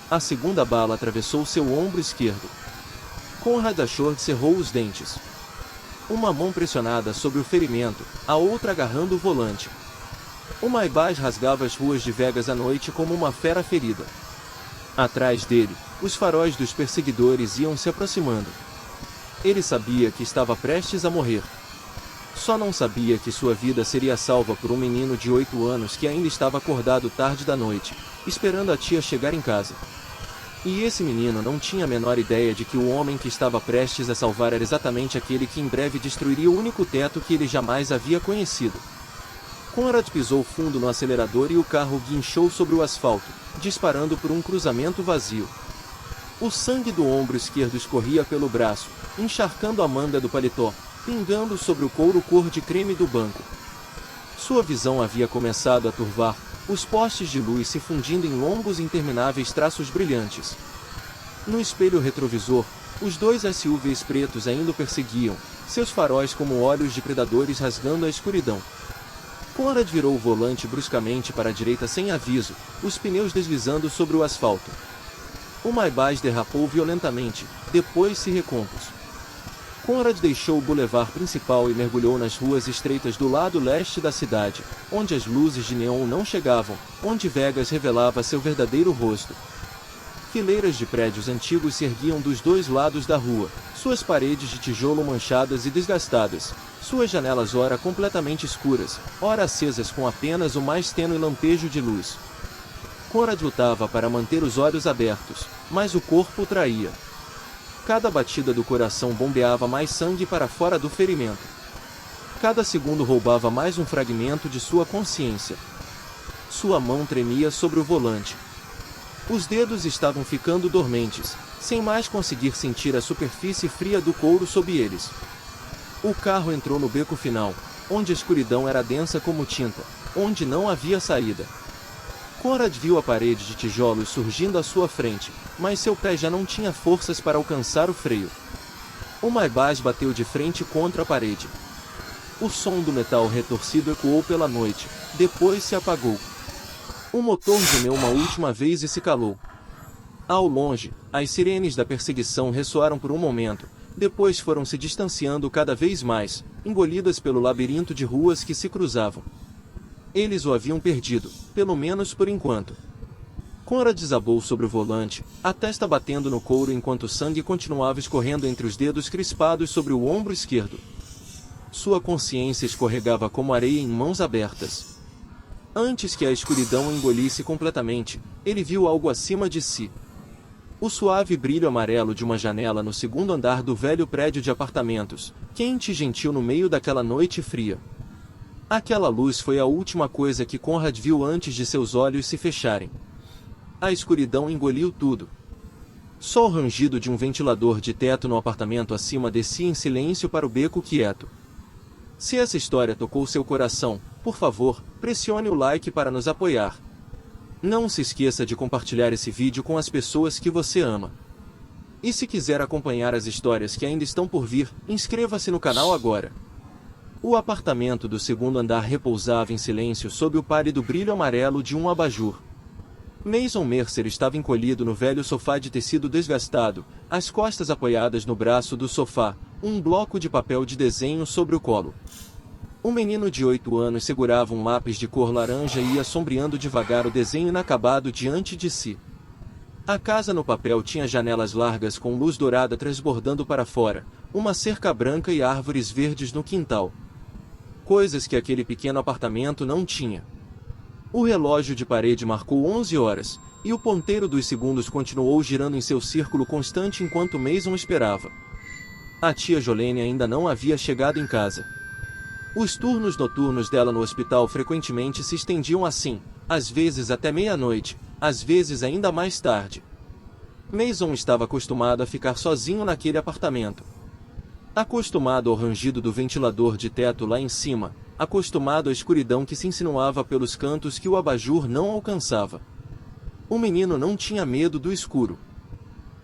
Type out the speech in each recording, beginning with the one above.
A segunda bala atravessou seu ombro esquerdo. Conrad Ashord cerrou os dentes. Uma mão pressionada sobre o ferimento, a outra agarrando o volante. O Maybach rasgava as ruas de Vegas à noite como uma fera ferida. Atrás dele, os faróis dos perseguidores iam se aproximando. Ele sabia que estava prestes a morrer. Só não sabia que sua vida seria salva por um menino de 8 anos que ainda estava acordado tarde da noite, esperando a tia chegar em casa. E esse menino não tinha a menor ideia de que o homem que estava prestes a salvar era exatamente aquele que em breve destruiria o único teto que ele jamais havia conhecido. Conrad pisou fundo no acelerador e o carro guinchou sobre o asfalto, disparando por um cruzamento vazio. O sangue do ombro esquerdo escorria pelo braço, encharcando a manga do paletó, pingando sobre o couro cor de creme do banco. Sua visão havia começado a turvar, os postes de luz se fundindo em longos e intermináveis traços brilhantes. No espelho retrovisor, os dois SUVs pretos ainda o perseguiam, seus faróis como olhos de predadores rasgando a escuridão. Conrad virou o volante bruscamente para a direita sem aviso, os pneus deslizando sobre o asfalto. O Maybach derrapou violentamente, depois se recompôs. Conrad deixou o bulevar principal e mergulhou nas ruas estreitas do lado leste da cidade, onde as luzes de neon não chegavam, onde Vegas revelava seu verdadeiro rosto. Fileiras de prédios antigos se erguiam dos dois lados da rua, suas paredes de tijolo manchadas e desgastadas, suas janelas ora completamente escuras, ora acesas com apenas o mais tênue lampejo de luz. Conrad lutava para manter os olhos abertos, mas o corpo o traía. Cada batida do coração bombeava mais sangue para fora do ferimento. Cada segundo roubava mais um fragmento de sua consciência. Sua mão tremia sobre o volante. Os dedos estavam ficando dormentes, sem mais conseguir sentir a superfície fria do couro sob eles. O carro entrou no beco final, onde a escuridão era densa como tinta, onde não havia saída. Conrad viu a parede de tijolos surgindo à sua frente, mas seu pé já não tinha forças para alcançar o freio. O Maybach bateu de frente contra a parede. O som do metal retorcido ecoou pela noite, depois se apagou. O motor gemeu uma última vez e se calou. Ao longe, as sirenes da perseguição ressoaram por um momento, depois foram se distanciando cada vez mais, engolidas pelo labirinto de ruas que se cruzavam. Eles o haviam perdido, pelo menos por enquanto. Conrad desabou sobre o volante, a testa batendo no couro enquanto o sangue continuava escorrendo entre os dedos crispados sobre o ombro esquerdo. Sua consciência escorregava como areia em mãos abertas. Antes que a escuridão o engolisse completamente, ele viu algo acima de si. O suave brilho amarelo de uma janela no segundo andar do velho prédio de apartamentos, quente e gentil no meio daquela noite fria. Aquela luz foi a última coisa que Conrad viu antes de seus olhos se fecharem. A escuridão engoliu tudo. Só o rangido de um ventilador de teto no apartamento acima descia em silêncio para o beco quieto. Se essa história tocou seu coração, por favor, pressione o like para nos apoiar. Não se esqueça de compartilhar esse vídeo com as pessoas que você ama. E se quiser acompanhar as histórias que ainda estão por vir, inscreva-se no canal agora. O apartamento do segundo andar repousava em silêncio sob o pálido brilho amarelo de um abajur. Mason Mercer estava encolhido no velho sofá de tecido desgastado, as costas apoiadas no braço do sofá, um bloco de papel de desenho sobre o colo. Um menino de 8 anos segurava um lápis de cor laranja e ia sombreando devagar o desenho inacabado diante de si. A casa no papel tinha janelas largas com luz dourada transbordando para fora, uma cerca branca e árvores verdes no quintal. Coisas que aquele pequeno apartamento não tinha. O relógio de parede marcou 11 horas, e o ponteiro dos segundos continuou girando em seu círculo constante enquanto Mason esperava. A tia Jolene ainda não havia chegado em casa. Os turnos noturnos dela no hospital frequentemente se estendiam assim, às vezes até meia-noite, às vezes ainda mais tarde. Mason estava acostumado a ficar sozinho naquele apartamento. Acostumado ao rangido do ventilador de teto lá em cima, acostumado à escuridão que se insinuava pelos cantos que o abajur não alcançava. O menino não tinha medo do escuro.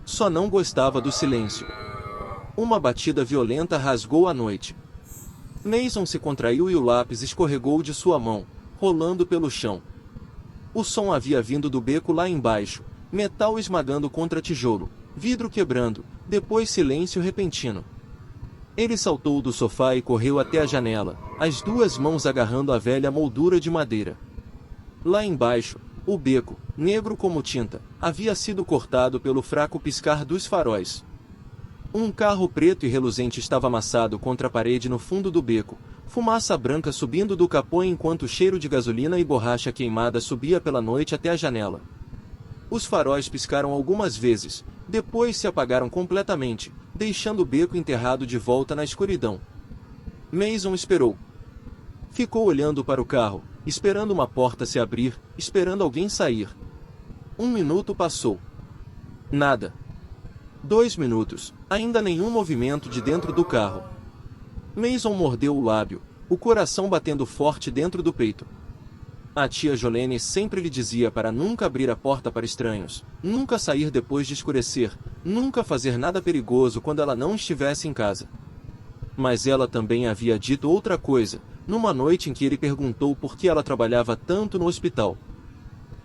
Só não gostava do silêncio. Uma batida violenta rasgou a noite. Mason se contraiu e o lápis escorregou de sua mão, rolando pelo chão. O som havia vindo do beco lá embaixo, Metal esmagando contra tijolo, vidro quebrando, depois silêncio repentino. Ele saltou do sofá e correu até a janela, as duas mãos agarrando a velha moldura de madeira. Lá embaixo, o beco, negro como tinta, havia sido cortado pelo fraco piscar dos faróis. Um carro preto e reluzente estava amassado contra a parede no fundo do beco, fumaça branca subindo do capô enquanto o cheiro de gasolina e borracha queimada subia pela noite até a janela. Os faróis piscaram algumas vezes, depois se apagaram completamente, deixando o beco enterrado de volta na escuridão. Mason esperou. Ficou olhando para o carro, esperando uma porta se abrir, esperando alguém sair. 1 minuto passou. Nada. 2 minutos, ainda nenhum movimento de dentro do carro. Mason mordeu o lábio, o coração batendo forte dentro do peito. A tia Jolene sempre lhe dizia para nunca abrir a porta para estranhos, nunca sair depois de escurecer, nunca fazer nada perigoso quando ela não estivesse em casa. Mas ela também havia dito outra coisa, numa noite em que ele perguntou por que ela trabalhava tanto no hospital.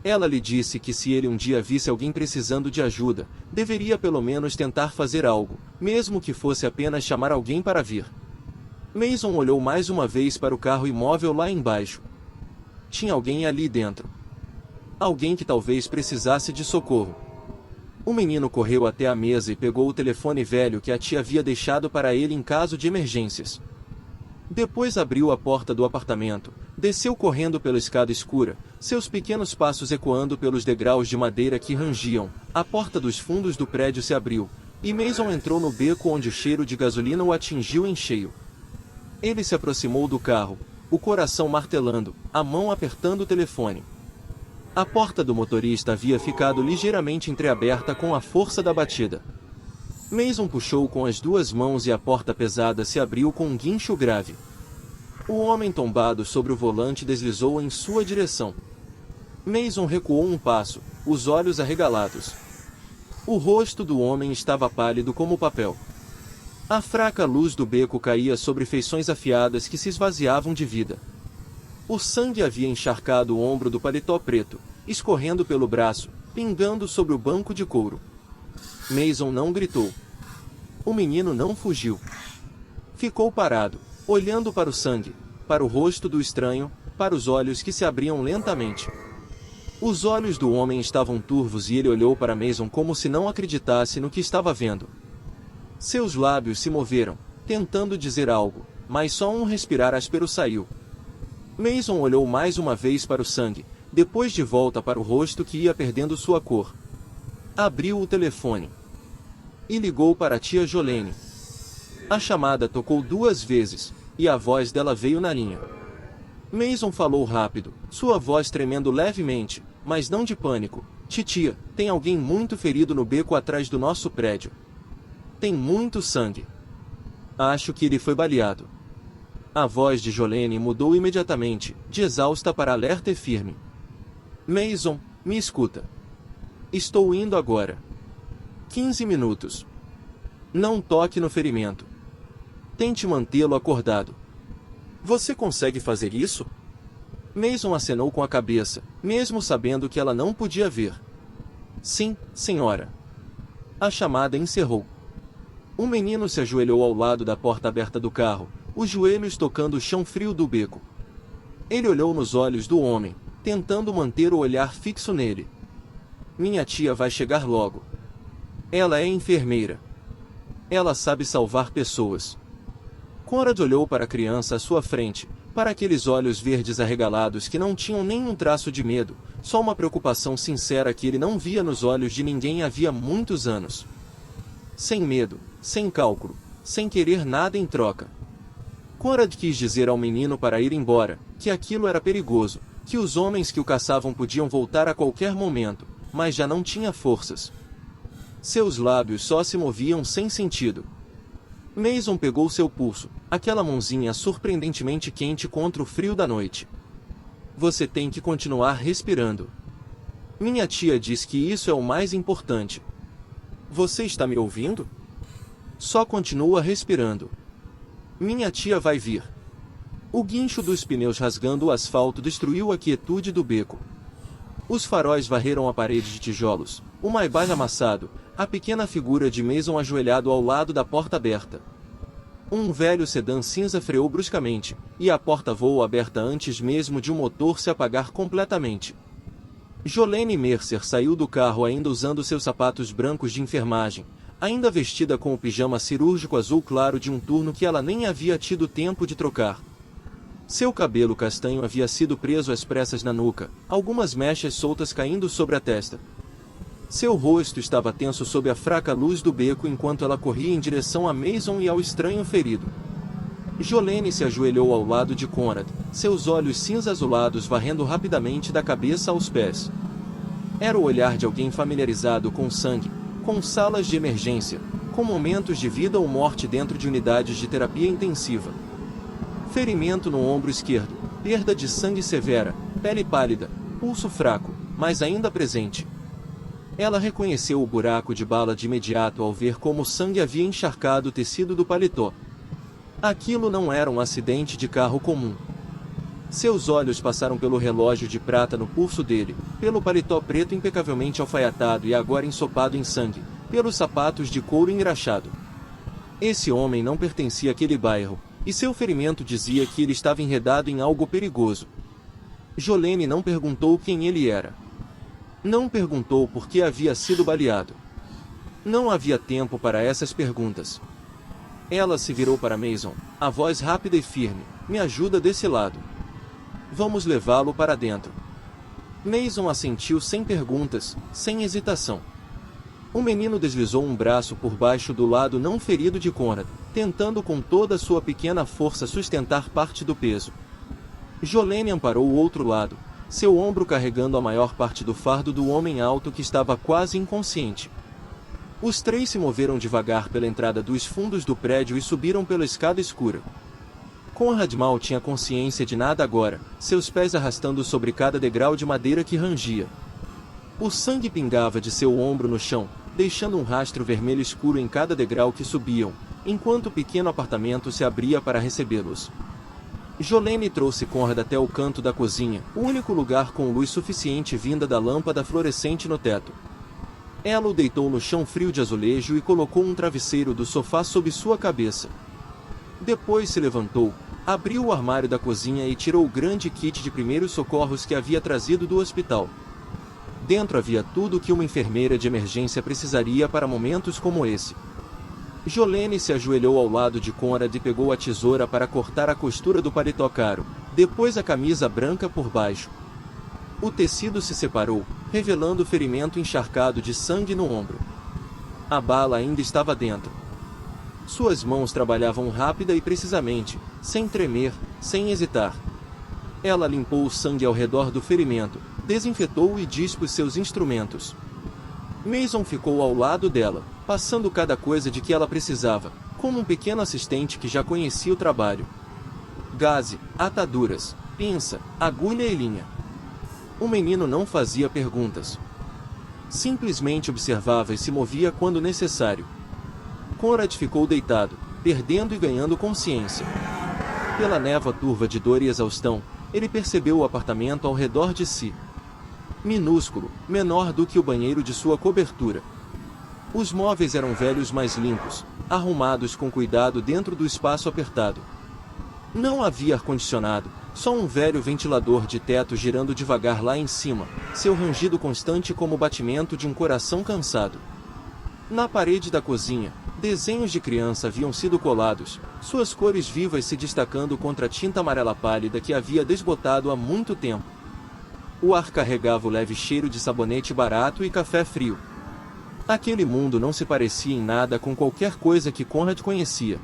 Ela lhe disse que se ele um dia visse alguém precisando de ajuda, deveria pelo menos tentar fazer algo, mesmo que fosse apenas chamar alguém para vir. Mason olhou mais uma vez para o carro imóvel lá embaixo. Tinha alguém ali dentro. Alguém que talvez precisasse de socorro. O menino correu até a mesa e pegou o telefone velho que a tia havia deixado para ele em caso de emergências. Depois abriu a porta do apartamento, desceu correndo pela escada escura, seus pequenos passos ecoando pelos degraus de madeira que rangiam. A porta dos fundos do prédio se abriu, e Mason entrou no beco onde o cheiro de gasolina o atingiu em cheio. Ele se aproximou do carro, o coração martelando, a mão apertando o telefone. A porta do motorista havia ficado ligeiramente entreaberta com a força da batida. Mason puxou com as duas mãos e a porta pesada se abriu com um guincho grave. O homem tombado sobre o volante deslizou em sua direção. Mason recuou um passo, os olhos arregalados. O rosto do homem estava pálido como papel. A fraca luz do beco caía sobre feições afiadas que se esvaziavam de vida. O sangue havia encharcado o ombro do paletó preto, escorrendo pelo braço, pingando sobre o banco de couro. Mason não gritou. O menino não fugiu. Ficou parado, olhando para o sangue, para o rosto do estranho, para os olhos que se abriam lentamente. Os olhos do homem estavam turvos e ele olhou para Mason como se não acreditasse no que estava vendo. Seus lábios se moveram, tentando dizer algo, mas só um respirar áspero saiu. Mason olhou mais uma vez para o sangue, depois de volta para o rosto que ia perdendo sua cor. Abriu o telefone. E ligou para a tia Jolene. A chamada tocou 2 vezes, e a voz dela veio na linha. Mason falou rápido, sua voz tremendo levemente, mas não de pânico. Titia, tem alguém muito ferido no beco atrás do nosso prédio. Tem muito sangue. Acho que ele foi baleado. A voz de Jolene mudou imediatamente, de exausta para alerta e firme. Mason, me escuta. Estou indo agora. 15 minutos. Não toque no ferimento. Tente mantê-lo acordado. Você consegue fazer isso? Mason acenou com a cabeça, mesmo sabendo que ela não podia ver. Sim, senhora. A chamada encerrou. Um menino se ajoelhou ao lado da porta aberta do carro, os joelhos tocando o chão frio do beco. Ele olhou nos olhos do homem, tentando manter o olhar fixo nele. Minha tia vai chegar logo. Ela é enfermeira. Ela sabe salvar pessoas. Conrad olhou para a criança à sua frente, para aqueles olhos verdes arregalados que não tinham nenhum traço de medo, só uma preocupação sincera que ele não via nos olhos de ninguém havia muitos anos. Sem medo, sem cálculo, sem querer nada em troca. Conrad quis dizer ao menino para ir embora, que aquilo era perigoso, que os homens que o caçavam podiam voltar a qualquer momento, mas já não tinha forças. Seus lábios só se moviam sem sentido. Mason pegou seu pulso, aquela mãozinha surpreendentemente quente contra o frio da noite. Você tem que continuar respirando. Minha tia diz que isso é o mais importante. Você está me ouvindo? Só continua respirando. Minha tia vai vir. O guincho dos pneus rasgando o asfalto destruiu a quietude do beco. Os faróis varreram a parede de tijolos, o Maybach amassado, a pequena figura de Mason ajoelhado ao lado da porta aberta. Um velho sedã cinza freou bruscamente, e a porta voou aberta antes mesmo de o motor se apagar completamente. Jolene Mercer saiu do carro ainda usando seus sapatos brancos de enfermagem, ainda vestida com o pijama cirúrgico azul claro de um turno que ela nem havia tido tempo de trocar. Seu cabelo castanho havia sido preso às pressas na nuca, algumas mechas soltas caindo sobre a testa. Seu rosto estava tenso sob a fraca luz do beco enquanto ela corria em direção a Mason e ao estranho ferido. Jolene se ajoelhou ao lado de Conrad, seus olhos cinza-azulados varrendo rapidamente da cabeça aos pés. Era o olhar de alguém familiarizado com sangue, com salas de emergência, com momentos de vida ou morte dentro de unidades de terapia intensiva. Ferimento no ombro esquerdo, perda de sangue severa, pele pálida, pulso fraco, mas ainda presente. Ela reconheceu o buraco de bala de imediato ao ver como o sangue havia encharcado o tecido do paletó. Aquilo não era um acidente de carro comum. Seus olhos passaram pelo relógio de prata no pulso dele, pelo paletó preto impecavelmente alfaiatado e agora ensopado em sangue, pelos sapatos de couro engraxado. Esse homem não pertencia àquele bairro, e seu ferimento dizia que ele estava enredado em algo perigoso. Jolene não perguntou quem ele era. Não perguntou por que havia sido baleado. Não havia tempo para essas perguntas. Ela se virou para Mason, a voz rápida e firme: "Me ajuda desse lado. Vamos levá-lo para dentro." Mason assentiu sem perguntas, sem hesitação. O menino deslizou um braço por baixo do lado não ferido de Conrad, tentando com toda a sua pequena força sustentar parte do peso. Jolene amparou o outro lado, seu ombro carregando a maior parte do fardo do homem alto que estava quase inconsciente. Os três se moveram devagar pela entrada dos fundos do prédio e subiram pela escada escura. Conrad mal tinha consciência de nada agora, seus pés arrastando sobre cada degrau de madeira que rangia. O sangue pingava de seu ombro no chão, deixando um rastro vermelho escuro em cada degrau que subiam, enquanto o pequeno apartamento se abria para recebê-los. Jolene trouxe Conrad até o canto da cozinha, o único lugar com luz suficiente vinda da lâmpada fluorescente no teto. Ela o deitou no chão frio de azulejo e colocou um travesseiro do sofá sob sua cabeça. Depois se levantou, abriu o armário da cozinha e tirou o grande kit de primeiros socorros que havia trazido do hospital. Dentro havia tudo o que uma enfermeira de emergência precisaria para momentos como esse. Jolene se ajoelhou ao lado de Conrad e pegou a tesoura para cortar a costura do paletó caro, depois a camisa branca por baixo. O tecido se separou, revelando o ferimento encharcado de sangue no ombro. A bala ainda estava dentro. Suas mãos trabalhavam rápida e precisamente, sem tremer, sem hesitar. Ela limpou o sangue ao redor do ferimento, desinfetou e dispôs seus instrumentos. Mason ficou ao lado dela, passando cada coisa de que ela precisava, como um pequeno assistente que já conhecia o trabalho. Gaze, ataduras, pinça, agulha e linha. O menino não fazia perguntas. Simplesmente observava e se movia quando necessário. Conrad ficou deitado, perdendo e ganhando consciência. Pela névoa turva de dor e exaustão, ele percebeu o apartamento ao redor de si. Minúsculo, menor do que o banheiro de sua cobertura. Os móveis eram velhos mais limpos, arrumados com cuidado dentro do espaço apertado. Não havia ar-condicionado, só um velho ventilador de teto girando devagar lá em cima, seu rangido constante como o batimento de um coração cansado. Na parede da cozinha, desenhos de criança haviam sido colados, suas cores vivas se destacando contra a tinta amarela pálida que havia desbotado há muito tempo. O ar carregava o leve cheiro de sabonete barato e café frio. Aquele mundo não se parecia em nada com qualquer coisa que Conrad conhecia.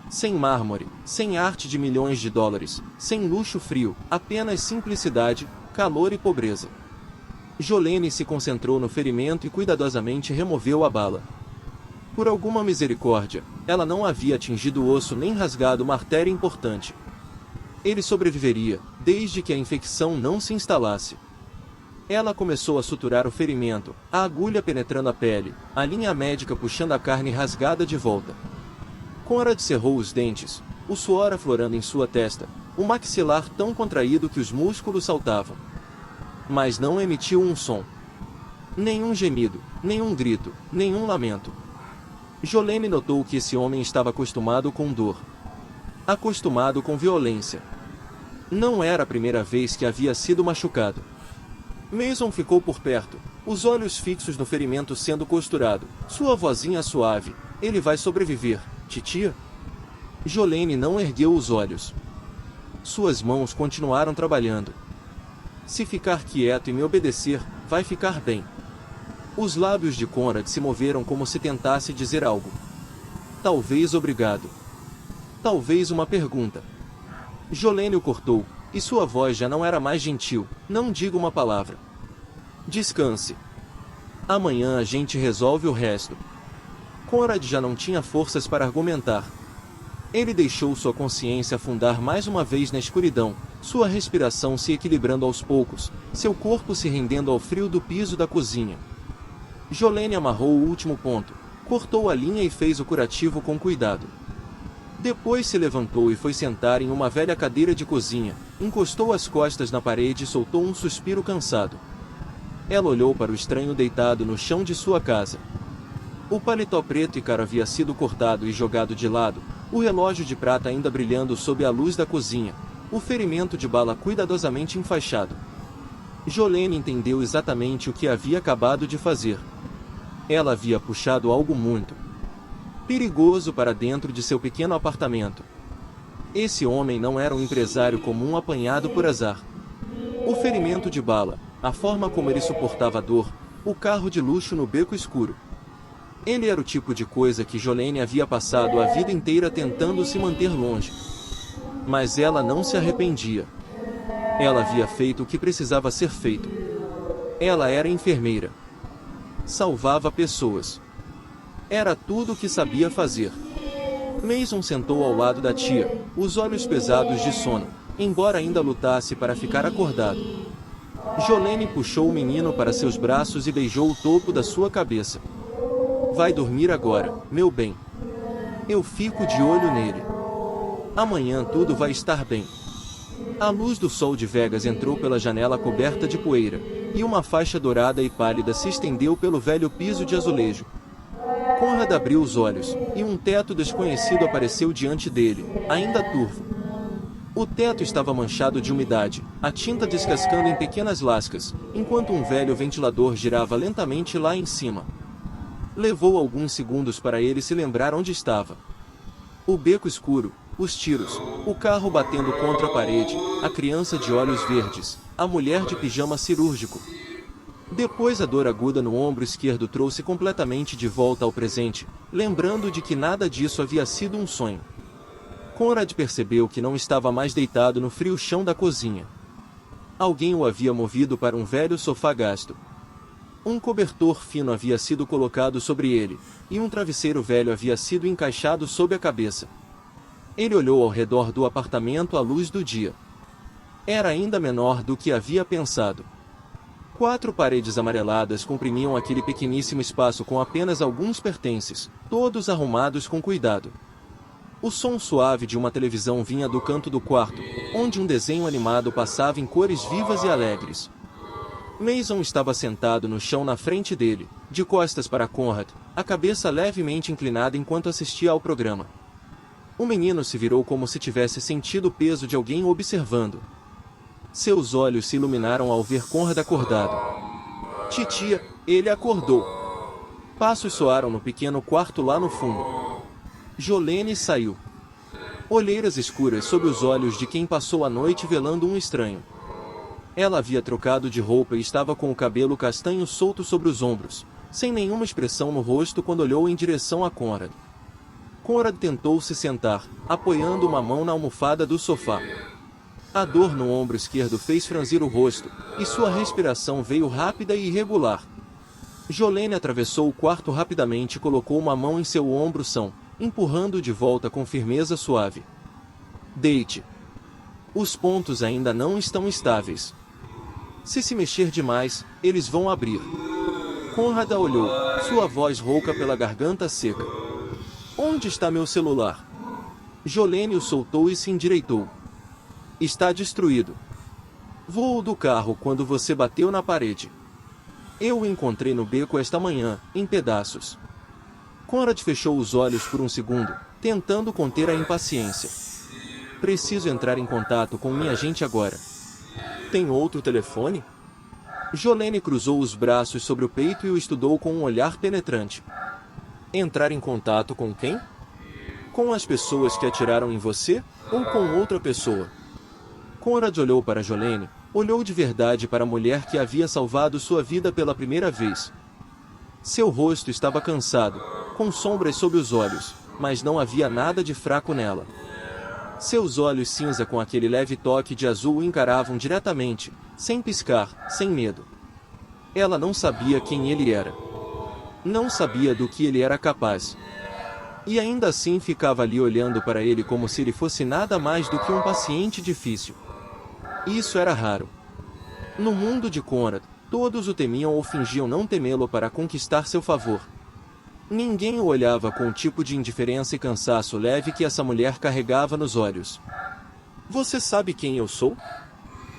Sem mármore, sem arte de milhões de dólares, sem luxo frio, apenas simplicidade, calor e pobreza. Jolene se concentrou no ferimento e cuidadosamente removeu a bala. Por alguma misericórdia, ela não havia atingido o osso nem rasgado uma artéria importante. Ele sobreviveria, desde que a infecção não se instalasse. Ela começou a suturar o ferimento, a agulha penetrando a pele, a linha médica puxando a carne rasgada de volta. Conrad cerrou os dentes, o suor aflorando em sua testa, o maxilar tão contraído que os músculos saltavam. Mas não emitiu um som. Nenhum gemido, nenhum grito, nenhum lamento. Jolene notou que esse homem estava acostumado com dor. Acostumado com violência. Não era a primeira vez que havia sido machucado. Mason ficou por perto, os olhos fixos no ferimento sendo costurado, sua vozinha suave. Ele vai sobreviver, titia? Jolene não ergueu os olhos. Suas mãos continuaram trabalhando. Se ficar quieto e me obedecer, vai ficar bem. Os lábios de Conrad se moveram como se tentasse dizer algo. Talvez obrigado. Talvez uma pergunta. Jolene o cortou, e sua voz já não era mais gentil. Não diga uma palavra. Descanse. Amanhã a gente resolve o resto. Conrad já não tinha forças para argumentar. Ele deixou sua consciência afundar mais uma vez na escuridão, sua respiração se equilibrando aos poucos, seu corpo se rendendo ao frio do piso da cozinha. Jolene amarrou o último ponto, cortou a linha e fez o curativo com cuidado. Depois se levantou e foi sentar em uma velha cadeira de cozinha, encostou as costas na parede e soltou um suspiro cansado. Ela olhou para o estranho deitado no chão de sua casa. O paletó preto e caro havia sido cortado e jogado de lado, o relógio de prata ainda brilhando sob a luz da cozinha, o ferimento de bala cuidadosamente enfaixado. Jolene entendeu exatamente o que havia acabado de fazer. Ela havia puxado algo muito perigoso para dentro de seu pequeno apartamento. Esse homem não era um empresário comum apanhado por azar. O ferimento de bala, a forma como ele suportava a dor, o carro de luxo no beco escuro. Ele era o tipo de coisa que Jolene havia passado a vida inteira tentando se manter longe. Mas ela não se arrependia. Ela havia feito o que precisava ser feito. Ela era enfermeira. Salvava pessoas. Era tudo o que sabia fazer. Mason sentou ao lado da tia, os olhos pesados de sono, embora ainda lutasse para ficar acordado. Jolene puxou o menino para seus braços e beijou o topo da sua cabeça. Vai dormir agora, meu bem. Eu fico de olho nele. Amanhã tudo vai estar bem. A luz do sol de Vegas entrou pela janela coberta de poeira, e uma faixa dourada e pálida se estendeu pelo velho piso de azulejo. Conrad abriu os olhos, e um teto desconhecido apareceu diante dele, ainda turvo. O teto estava manchado de umidade, a tinta descascando em pequenas lascas, enquanto um velho ventilador girava lentamente lá em cima. Levou alguns segundos para ele se lembrar onde estava. O beco escuro, os tiros, o carro batendo contra a parede, a criança de olhos verdes, a mulher de pijama cirúrgico. Depois a dor aguda no ombro esquerdo trouxe completamente de volta ao presente, lembrando de que nada disso havia sido um sonho. Conrad percebeu que não estava mais deitado no frio chão da cozinha. Alguém o havia movido para um velho sofá gasto. Um cobertor fino havia sido colocado sobre ele, e um travesseiro velho havia sido encaixado sob a cabeça. Ele olhou ao redor do apartamento à luz do dia. Era ainda menor do que havia pensado. 4 paredes amareladas comprimiam aquele pequeníssimo espaço com apenas alguns pertences, todos arrumados com cuidado. O som suave de uma televisão vinha do canto do quarto, onde um desenho animado passava em cores vivas e alegres. Mason estava sentado no chão na frente dele, de costas para Conrad, a cabeça levemente inclinada enquanto assistia ao programa. O menino se virou como se tivesse sentido o peso de alguém o observando. Seus olhos se iluminaram ao ver Conrad acordado. Titia, ele acordou. Passos soaram no pequeno quarto lá no fundo. Jolene saiu. Olheiras escuras sob os olhos de quem passou a noite velando um estranho. Ela havia trocado de roupa e estava com o cabelo castanho solto sobre os ombros, sem nenhuma expressão no rosto quando olhou em direção a Conrad. Conrad tentou se sentar, apoiando uma mão na almofada do sofá. A dor no ombro esquerdo fez franzir o rosto, e sua respiração veio rápida e irregular. Jolene atravessou o quarto rapidamente e colocou uma mão em seu ombro são, empurrando-o de volta com firmeza suave. Deite. Os pontos ainda não estão estáveis. Se mexer demais, eles vão abrir. Conrad a olhou, sua voz rouca pela garganta seca. Onde está meu celular? Jolene o soltou e se endireitou. Está destruído. Voou do carro quando você bateu na parede. Eu o encontrei no beco esta manhã, em pedaços. Conrad fechou os olhos por um segundo, tentando conter a impaciência. Preciso entrar em contato com minha gente agora. Tem outro telefone? Jolene cruzou os braços sobre o peito e o estudou com um olhar penetrante. Entrar em contato com quem? Com as pessoas que atiraram em você, ou com outra pessoa? Conrad olhou para Jolene, olhou de verdade para a mulher que havia salvado sua vida pela primeira vez. Seu rosto estava cansado, com sombras sob os olhos, mas não havia nada de fraco nela. Seus olhos cinza com aquele leve toque de azul o encaravam diretamente, sem piscar, sem medo. Ela não sabia quem ele era. Não sabia do que ele era capaz. E ainda assim ficava ali olhando para ele como se ele fosse nada mais do que um paciente difícil. Isso era raro. No mundo de Conrad, todos o temiam ou fingiam não temê-lo para conquistar seu favor. Ninguém o olhava com o tipo de indiferença e cansaço leve que essa mulher carregava nos olhos. Você sabe quem eu sou?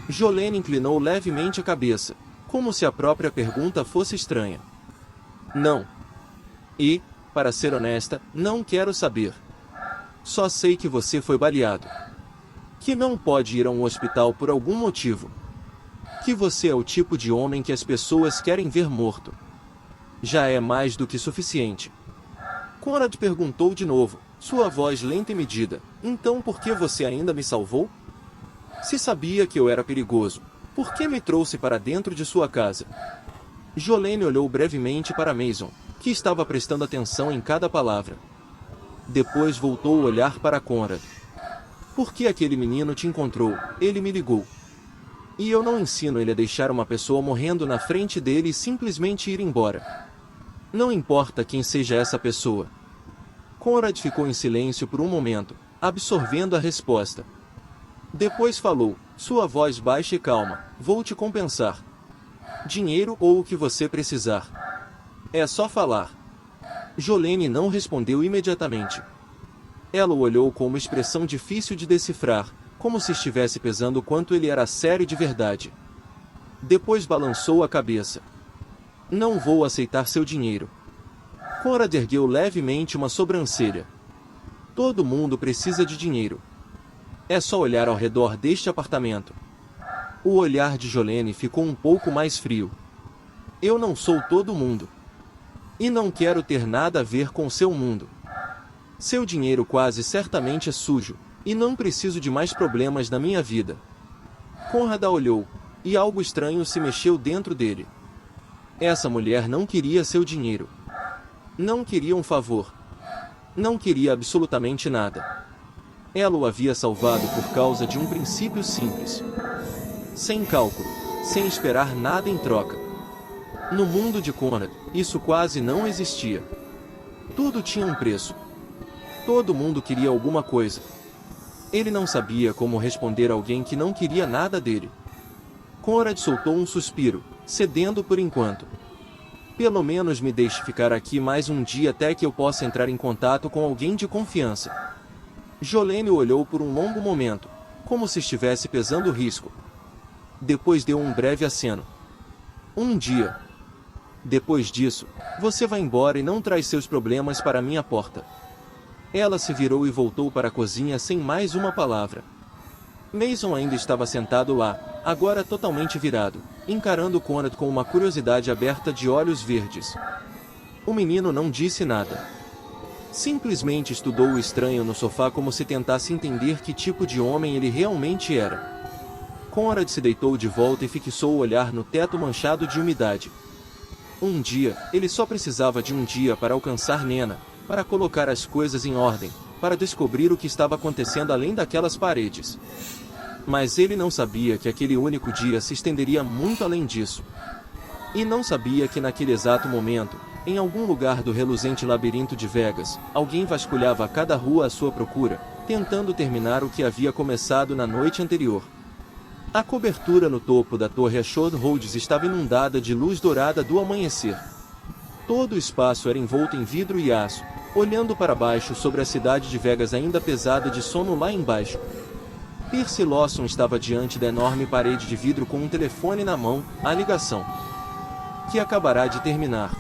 Jolene inclinou levemente a cabeça, como se a própria pergunta fosse estranha. Não. E, para ser honesta, não quero saber. Só sei que você foi baleado. Que não pode ir a um hospital por algum motivo. Que você é o tipo de homem que as pessoas querem ver morto. Já é mais do que suficiente. Conrad perguntou de novo, sua voz lenta e medida. Então por que você ainda me salvou? Se sabia que eu era perigoso, por que me trouxe para dentro de sua casa? Jolene olhou brevemente para Mason, que estava prestando atenção em cada palavra. Depois voltou o olhar para Conrad. Por que aquele menino te encontrou? Ele me ligou. E eu não ensino ele a deixar uma pessoa morrendo na frente dele e simplesmente ir embora. Não importa quem seja essa pessoa. Conrad ficou em silêncio por um momento, absorvendo a resposta. Depois falou, sua voz baixa e calma, vou te compensar. Dinheiro ou o que você precisar. É só falar. Jolene não respondeu imediatamente. Ela o olhou com uma expressão difícil de decifrar, como se estivesse pesando quanto ele era sério de verdade. Depois balançou a cabeça. Não vou aceitar seu dinheiro. Conrad ergueu levemente uma sobrancelha. Todo mundo precisa de dinheiro. É só olhar ao redor deste apartamento. O olhar de Jolene ficou um pouco mais frio. Eu não sou todo mundo. E não quero ter nada a ver com seu mundo. Seu dinheiro quase certamente é sujo, e não preciso de mais problemas na minha vida. Conrad a olhou, e algo estranho se mexeu dentro dele. Essa mulher não queria seu dinheiro. Não queria um favor. Não queria absolutamente nada. Ela o havia salvado por causa de um princípio simples. Sem cálculo, sem esperar nada em troca. No mundo de Conrad, isso quase não existia. Tudo tinha um preço. Todo mundo queria alguma coisa. Ele não sabia como responder a alguém que não queria nada dele. Conrad soltou um suspiro, cedendo por enquanto. Pelo menos me deixe ficar aqui mais um dia até que eu possa entrar em contato com alguém de confiança. Jolene o olhou por um longo momento, como se estivesse pesando o risco. Depois deu um breve aceno. Um dia. Depois disso, você vai embora e não traz seus problemas para minha porta. Ela se virou e voltou para a cozinha sem mais uma palavra. Mason ainda estava sentado lá, agora totalmente virado, encarando Conrad com uma curiosidade aberta de olhos verdes. O menino não disse nada. Simplesmente estudou o estranho no sofá como se tentasse entender que tipo de homem ele realmente era. Conrad se deitou de volta e fixou o olhar no teto manchado de umidade. Um dia, ele só precisava de um dia para alcançar Nena, para colocar as coisas em ordem, para descobrir o que estava acontecendo além daquelas paredes. Mas ele não sabia que aquele único dia se estenderia muito além disso. E não sabia que naquele exato momento, em algum lugar do reluzente labirinto de Vegas, alguém vasculhava cada rua à sua procura, tentando terminar o que havia começado na noite anterior. A cobertura no topo da torre Ashford Rhodes estava inundada de luz dourada do amanhecer. Todo o espaço era envolto em vidro e aço, olhando para baixo sobre a cidade de Vegas ainda pesada de sono lá embaixo. Percy Lawson estava diante da enorme parede de vidro com um telefone na mão, a ligação. que acabará de terminar.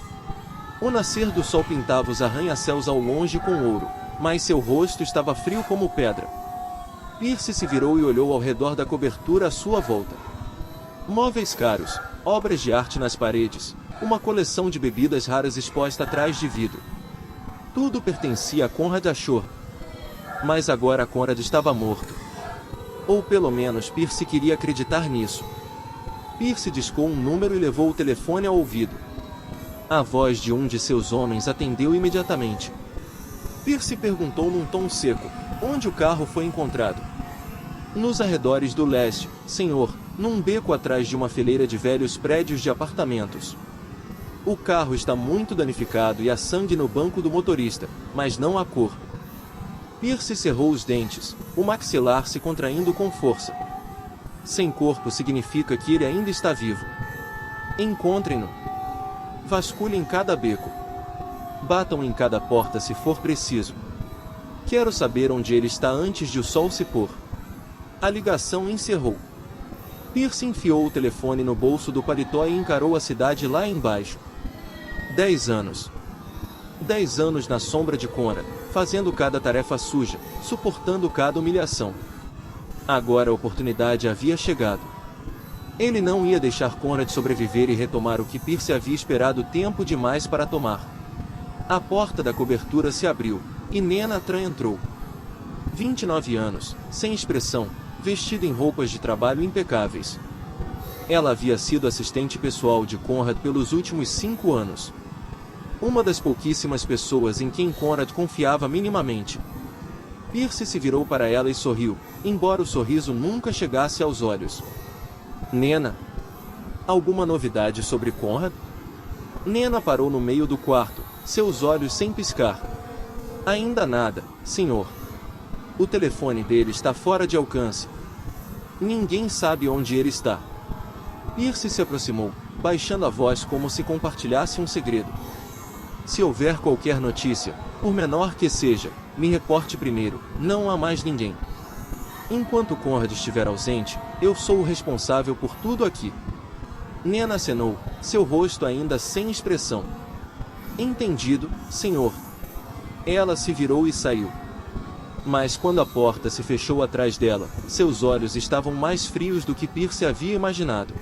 O nascer do sol pintava os arranha-céus ao longe com ouro, mas seu rosto estava frio como pedra. Pierce se virou e olhou ao redor da cobertura à sua volta. Móveis caros, obras de arte nas paredes, uma coleção de bebidas raras exposta atrás de vidro. Tudo pertencia a Conrad Ashore. Mas agora Conrad estava morto. Ou pelo menos Pierce queria acreditar nisso. Pierce discou um número e levou o telefone ao ouvido. A voz de um de seus homens atendeu imediatamente. Pierce perguntou num tom seco, onde o carro foi encontrado. Nos arredores do leste, senhor, num beco atrás de uma fileira de velhos prédios de apartamentos. O carro está muito danificado e há sangue no banco do motorista, mas não há corpo. Pierce cerrou os dentes, o maxilar se contraindo com força. Sem corpo significa que ele ainda está vivo. Encontrem-no. Vasculhem cada beco. Batam em cada porta se for preciso. Quero saber onde ele está antes de o sol se pôr. A ligação encerrou. Pierce enfiou o telefone no bolso do paletó e encarou a cidade lá embaixo. 10 anos. 10 anos na sombra de Conrad, fazendo cada tarefa suja, suportando cada humilhação. Agora a oportunidade havia chegado. Ele não ia deixar Conrad sobreviver e retomar o que Pierce havia esperado tempo demais para tomar. A porta da cobertura se abriu, e Nena Tran entrou. 29 anos, sem expressão, vestida em roupas de trabalho impecáveis. Ela havia sido assistente pessoal de Conrad pelos últimos 5 anos. Uma das pouquíssimas pessoas em quem Conrad confiava minimamente. Pierce se virou para ela e sorriu, embora o sorriso nunca chegasse aos olhos. Nena. Alguma novidade sobre Conrad? Nena parou no meio do quarto, seus olhos sem piscar. Ainda nada, senhor. O telefone dele está fora de alcance. Ninguém sabe onde ele está. Pierce se aproximou, baixando a voz como se compartilhasse um segredo. Se houver qualquer notícia, por menor que seja, me reporte primeiro, não há mais ninguém. Enquanto Conrad estiver ausente, eu sou o responsável por tudo aqui. Nena acenou, seu rosto ainda sem expressão. Entendido, senhor. Ela se virou e saiu. Mas quando a porta se fechou atrás dela, seus olhos estavam mais frios do que Pierce havia imaginado.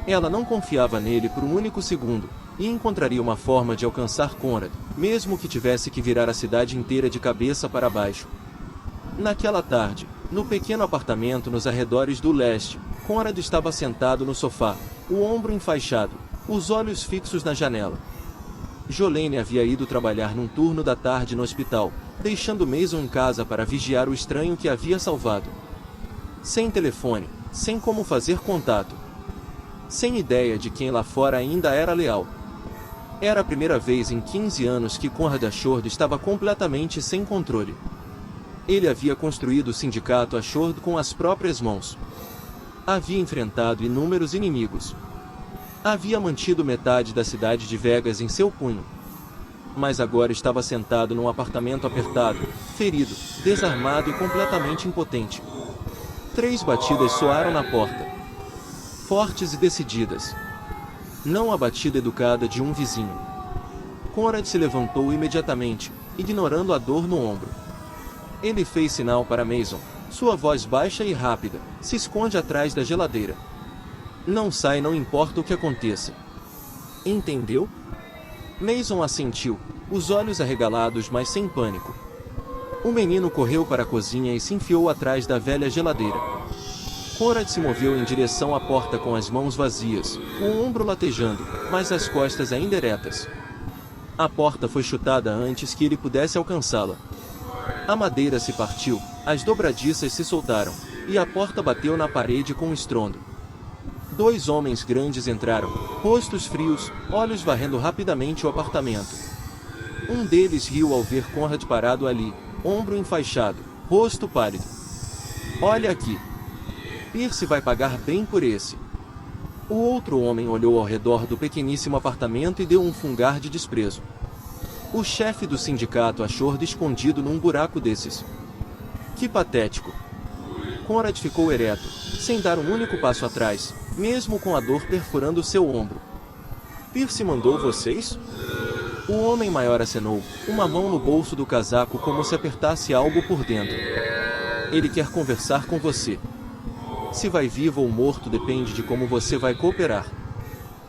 Ela não confiava nele por um único segundo, e encontraria uma forma de alcançar Conrad, mesmo que tivesse que virar a cidade inteira de cabeça para baixo. Naquela tarde, no pequeno apartamento nos arredores do leste, Conrad estava sentado no sofá, o ombro enfaixado, os olhos fixos na janela. Jolene havia ido trabalhar num turno da tarde no hospital, deixando Mason em casa para vigiar o estranho que havia salvado. Sem telefone, sem como fazer contato. Sem ideia de quem lá fora ainda era leal. Era a primeira vez em 15 anos que Conrad Ashore estava completamente sem controle. Ele havia construído o sindicato Ashore com as próprias mãos. Havia enfrentado inúmeros inimigos. Havia mantido metade da cidade de Vegas em seu punho. Mas agora estava sentado num apartamento apertado, ferido, desarmado e completamente impotente. 3 batidas soaram na porta. Fortes e decididas. Não a batida educada de um vizinho. Conrad se levantou imediatamente, ignorando a dor no ombro. Ele fez sinal para Mason. Sua voz baixa e rápida, se esconde atrás da geladeira. Não sai, não importa o que aconteça. Entendeu? Mason assentiu, os olhos arregalados, mas sem pânico. O menino correu para a cozinha e se enfiou atrás da velha geladeira. Conrad se moveu em direção à porta com as mãos vazias, o ombro latejando, mas as costas ainda eretas. A porta foi chutada antes que ele pudesse alcançá-la. A madeira se partiu, as dobradiças se soltaram, e a porta bateu na parede com um estrondo. 2 homens grandes entraram, rostos frios, olhos varrendo rapidamente o apartamento. Um deles riu ao ver Conrad parado ali, ombro enfaixado, rosto pálido. Olha aqui. Pierce vai pagar bem por esse. O outro homem olhou ao redor do pequeníssimo apartamento e deu um fungar de desprezo. O chefe do sindicato Ashore escondido num buraco desses. Que patético. Conrad ficou ereto, sem dar um único passo atrás, mesmo com a dor perfurando seu ombro. Percy mandou vocês? O homem maior acenou, uma mão no bolso do casaco como se apertasse algo por dentro. Ele quer conversar com você. Se vai vivo ou morto depende de como você vai cooperar.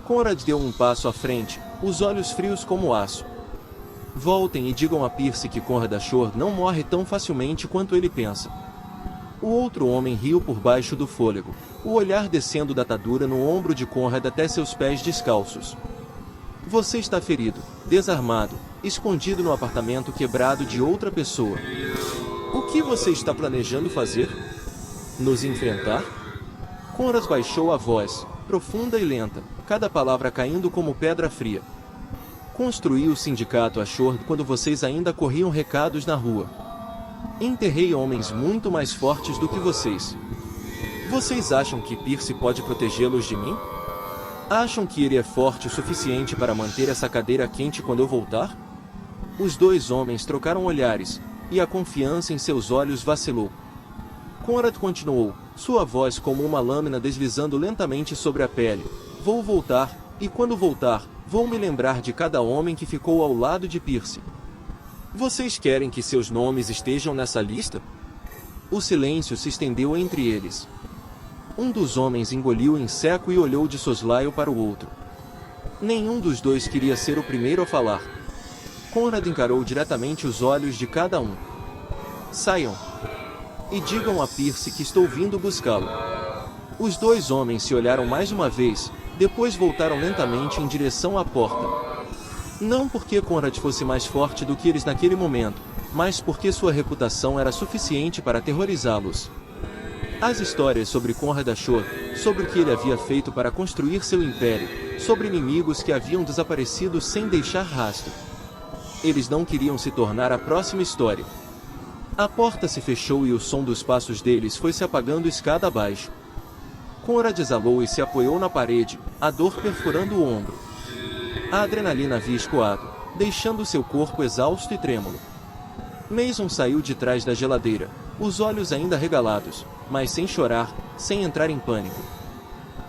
Conrad deu um passo à frente, os olhos frios como aço. Voltem e digam a Percy que Conrad Ashore não morre tão facilmente quanto ele pensa. O outro homem riu por baixo do fôlego, o olhar descendo da atadura no ombro de Conrad até seus pés descalços. Você está ferido, desarmado, escondido no apartamento quebrado de outra pessoa. O que você está planejando fazer? Nos enfrentar? Conrad baixou a voz, profunda e lenta, cada palavra caindo como pedra fria. Construí o sindicato Ashore quando vocês ainda corriam recados na rua. Enterrei homens muito mais fortes do que vocês. Vocês acham que Percy pode protegê-los de mim? Acham que ele é forte o suficiente para manter essa cadeira quente quando eu voltar? Os dois homens trocaram olhares, e a confiança em seus olhos vacilou. Conrad continuou, sua voz como uma lâmina deslizando lentamente sobre a pele. Vou voltar, e quando voltar, vou me lembrar de cada homem que ficou ao lado de Percy. Vocês querem que seus nomes estejam nessa lista? O silêncio se estendeu entre eles. Um dos homens engoliu em seco e olhou de soslaio para o outro. Nenhum dos dois queria ser o primeiro a falar. Conrad encarou diretamente os olhos de cada um. Saiam. E digam a Percy que estou vindo buscá-lo. Os dois homens se olharam mais uma vez, depois voltaram lentamente em direção à porta. Não porque Conrad fosse mais forte do que eles naquele momento, mas porque sua reputação era suficiente para aterrorizá-los. As histórias sobre Conrad Ashore, sobre o que ele havia feito para construir seu império, sobre inimigos que haviam desaparecido sem deixar rastro. Eles não queriam se tornar a próxima história. A porta se fechou e o som dos passos deles foi se apagando escada abaixo. Conrad exalou e se apoiou na parede, a dor perfurando o ombro. A adrenalina havia escoado, deixando seu corpo exausto e trêmulo. Mason saiu de trás da geladeira, os olhos ainda regalados, mas sem chorar, sem entrar em pânico.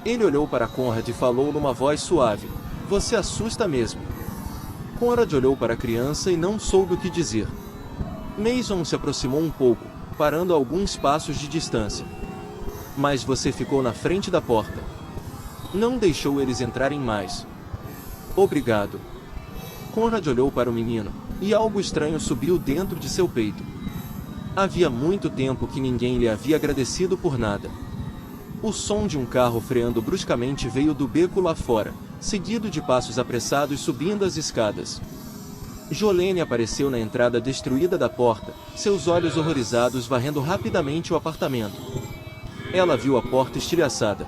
Ele olhou para Conrad e falou numa voz suave, você assusta mesmo. Conrad olhou para a criança e não soube o que dizer. Mason se aproximou um pouco, parando a alguns passos de distância. Mas você ficou na frente da porta. Não deixou eles entrarem mais. Obrigado. Conrad olhou para o menino, e algo estranho subiu dentro de seu peito. Havia muito tempo que ninguém lhe havia agradecido por nada. O som de um carro freando bruscamente veio do beco lá fora, seguido de passos apressados subindo as escadas. Jolene apareceu na entrada destruída da porta, seus olhos horrorizados varrendo rapidamente o apartamento. Ela viu a porta estilhaçada.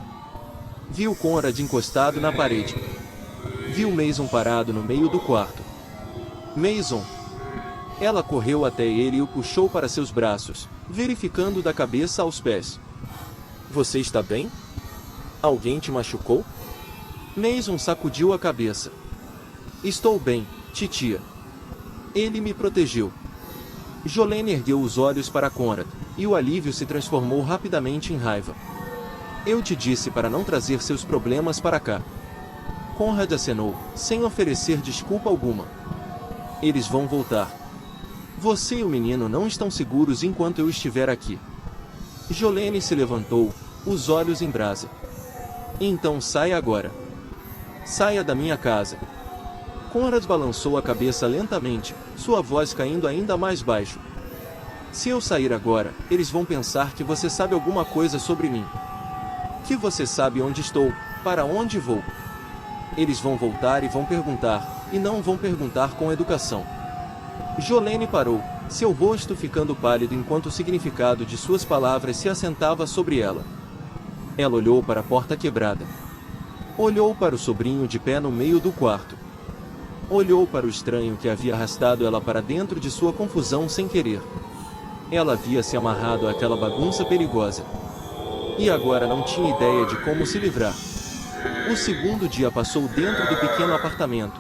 Viu Conrad encostado na parede. Viu Mason parado no meio do quarto. Mason! Ela correu até ele e o puxou para seus braços, verificando da cabeça aos pés. Você está bem? Alguém te machucou? Mason sacudiu a cabeça. Estou bem, titia. Ele me protegeu. Jolene ergueu os olhos para Conrad, e o alívio se transformou rapidamente em raiva. Eu te disse para não trazer seus problemas para cá. Conrad acenou, sem oferecer desculpa alguma. Eles vão voltar. Você e o menino não estão seguros enquanto eu estiver aqui. Jolene se levantou, os olhos em brasa. Então saia agora. Saia da minha casa. Conrad balançou a cabeça lentamente, sua voz caindo ainda mais baixo. Se eu sair agora, eles vão pensar que você sabe alguma coisa sobre mim. Que você sabe onde estou, para onde vou. Eles vão voltar e vão perguntar, e não vão perguntar com educação. Jolene parou, seu rosto ficando pálido enquanto o significado de suas palavras se assentava sobre ela. Ela olhou para a porta quebrada. Olhou para o sobrinho de pé no meio do quarto. Olhou para o estranho que havia arrastado ela para dentro de sua confusão sem querer. Ela havia se amarrado àquela bagunça perigosa. E agora não tinha ideia de como se livrar. O segundo dia passou dentro do pequeno apartamento.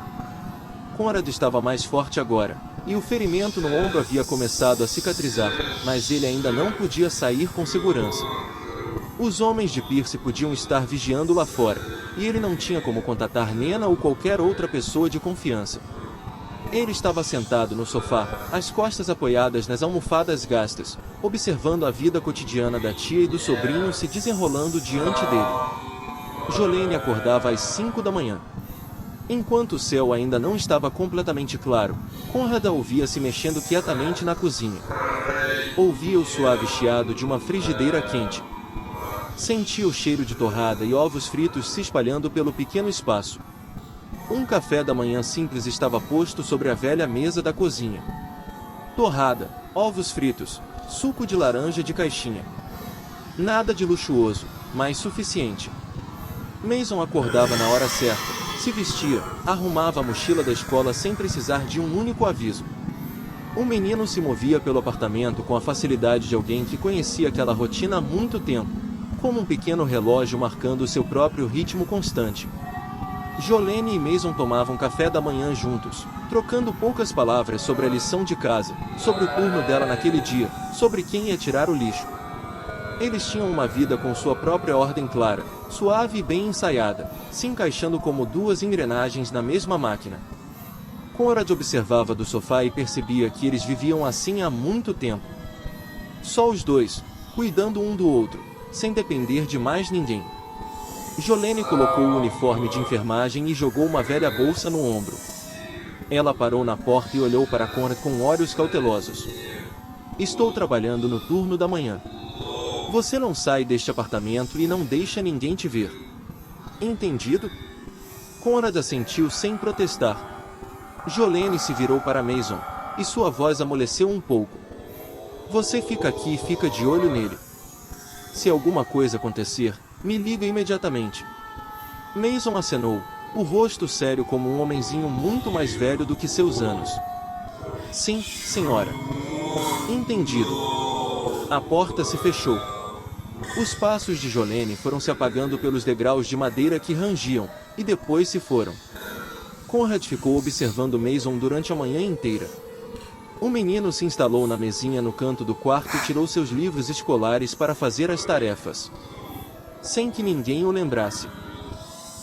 Conrad estava mais forte agora, e o ferimento no ombro havia começado a cicatrizar, mas ele ainda não podia sair com segurança. Os homens de Percy podiam estar vigiando lá fora, e ele não tinha como contatar Nena ou qualquer outra pessoa de confiança. Ele estava sentado no sofá, as costas apoiadas nas almofadas gastas, observando a vida cotidiana da tia e do sobrinho se desenrolando diante dele. Jolene acordava às 5 da manhã. Enquanto o céu ainda não estava completamente claro, Conrad a ouvia se mexendo quietamente na cozinha. Ouvia o suave chiado de uma frigideira quente. Sentia o cheiro de torrada e ovos fritos se espalhando pelo pequeno espaço. Um café da manhã simples estava posto sobre a velha mesa da cozinha. Torrada, ovos fritos, suco de laranja de caixinha. Nada de luxuoso, mas suficiente. Mason acordava na hora certa, se vestia, arrumava a mochila da escola sem precisar de um único aviso. O menino se movia pelo apartamento com a facilidade de alguém que conhecia aquela rotina há muito tempo, como um pequeno relógio marcando o seu próprio ritmo constante. Jolene e Mason tomavam café da manhã juntos, trocando poucas palavras sobre a lição de casa, sobre o turno dela naquele dia, sobre quem ia tirar o lixo. Eles tinham uma vida com sua própria ordem clara, suave e bem ensaiada, se encaixando como duas engrenagens na mesma máquina. Conrad observava do sofá e percebia que eles viviam assim há muito tempo. Só os dois, cuidando um do outro, sem depender de mais ninguém. Jolene colocou o uniforme de enfermagem e jogou uma velha bolsa no ombro. Ela parou na porta e olhou para Conrad com olhos cautelosos. Estou trabalhando no turno da manhã. Você não sai deste apartamento e não deixa ninguém te ver. Entendido? Conrad assentiu sem protestar. Jolene se virou para Mason, e sua voz amoleceu um pouco. Você fica aqui e fica de olho nele. Se alguma coisa acontecer, me liga imediatamente. Mason acenou, o rosto sério como um homenzinho muito mais velho do que seus anos. Sim, senhora. Entendido. A porta se fechou. Os passos de Jolene foram se apagando pelos degraus de madeira que rangiam, e depois se foram. Conrad ficou observando Mason durante a manhã inteira. O menino se instalou na mesinha no canto do quarto e tirou seus livros escolares para fazer as tarefas. Sem que ninguém o lembrasse.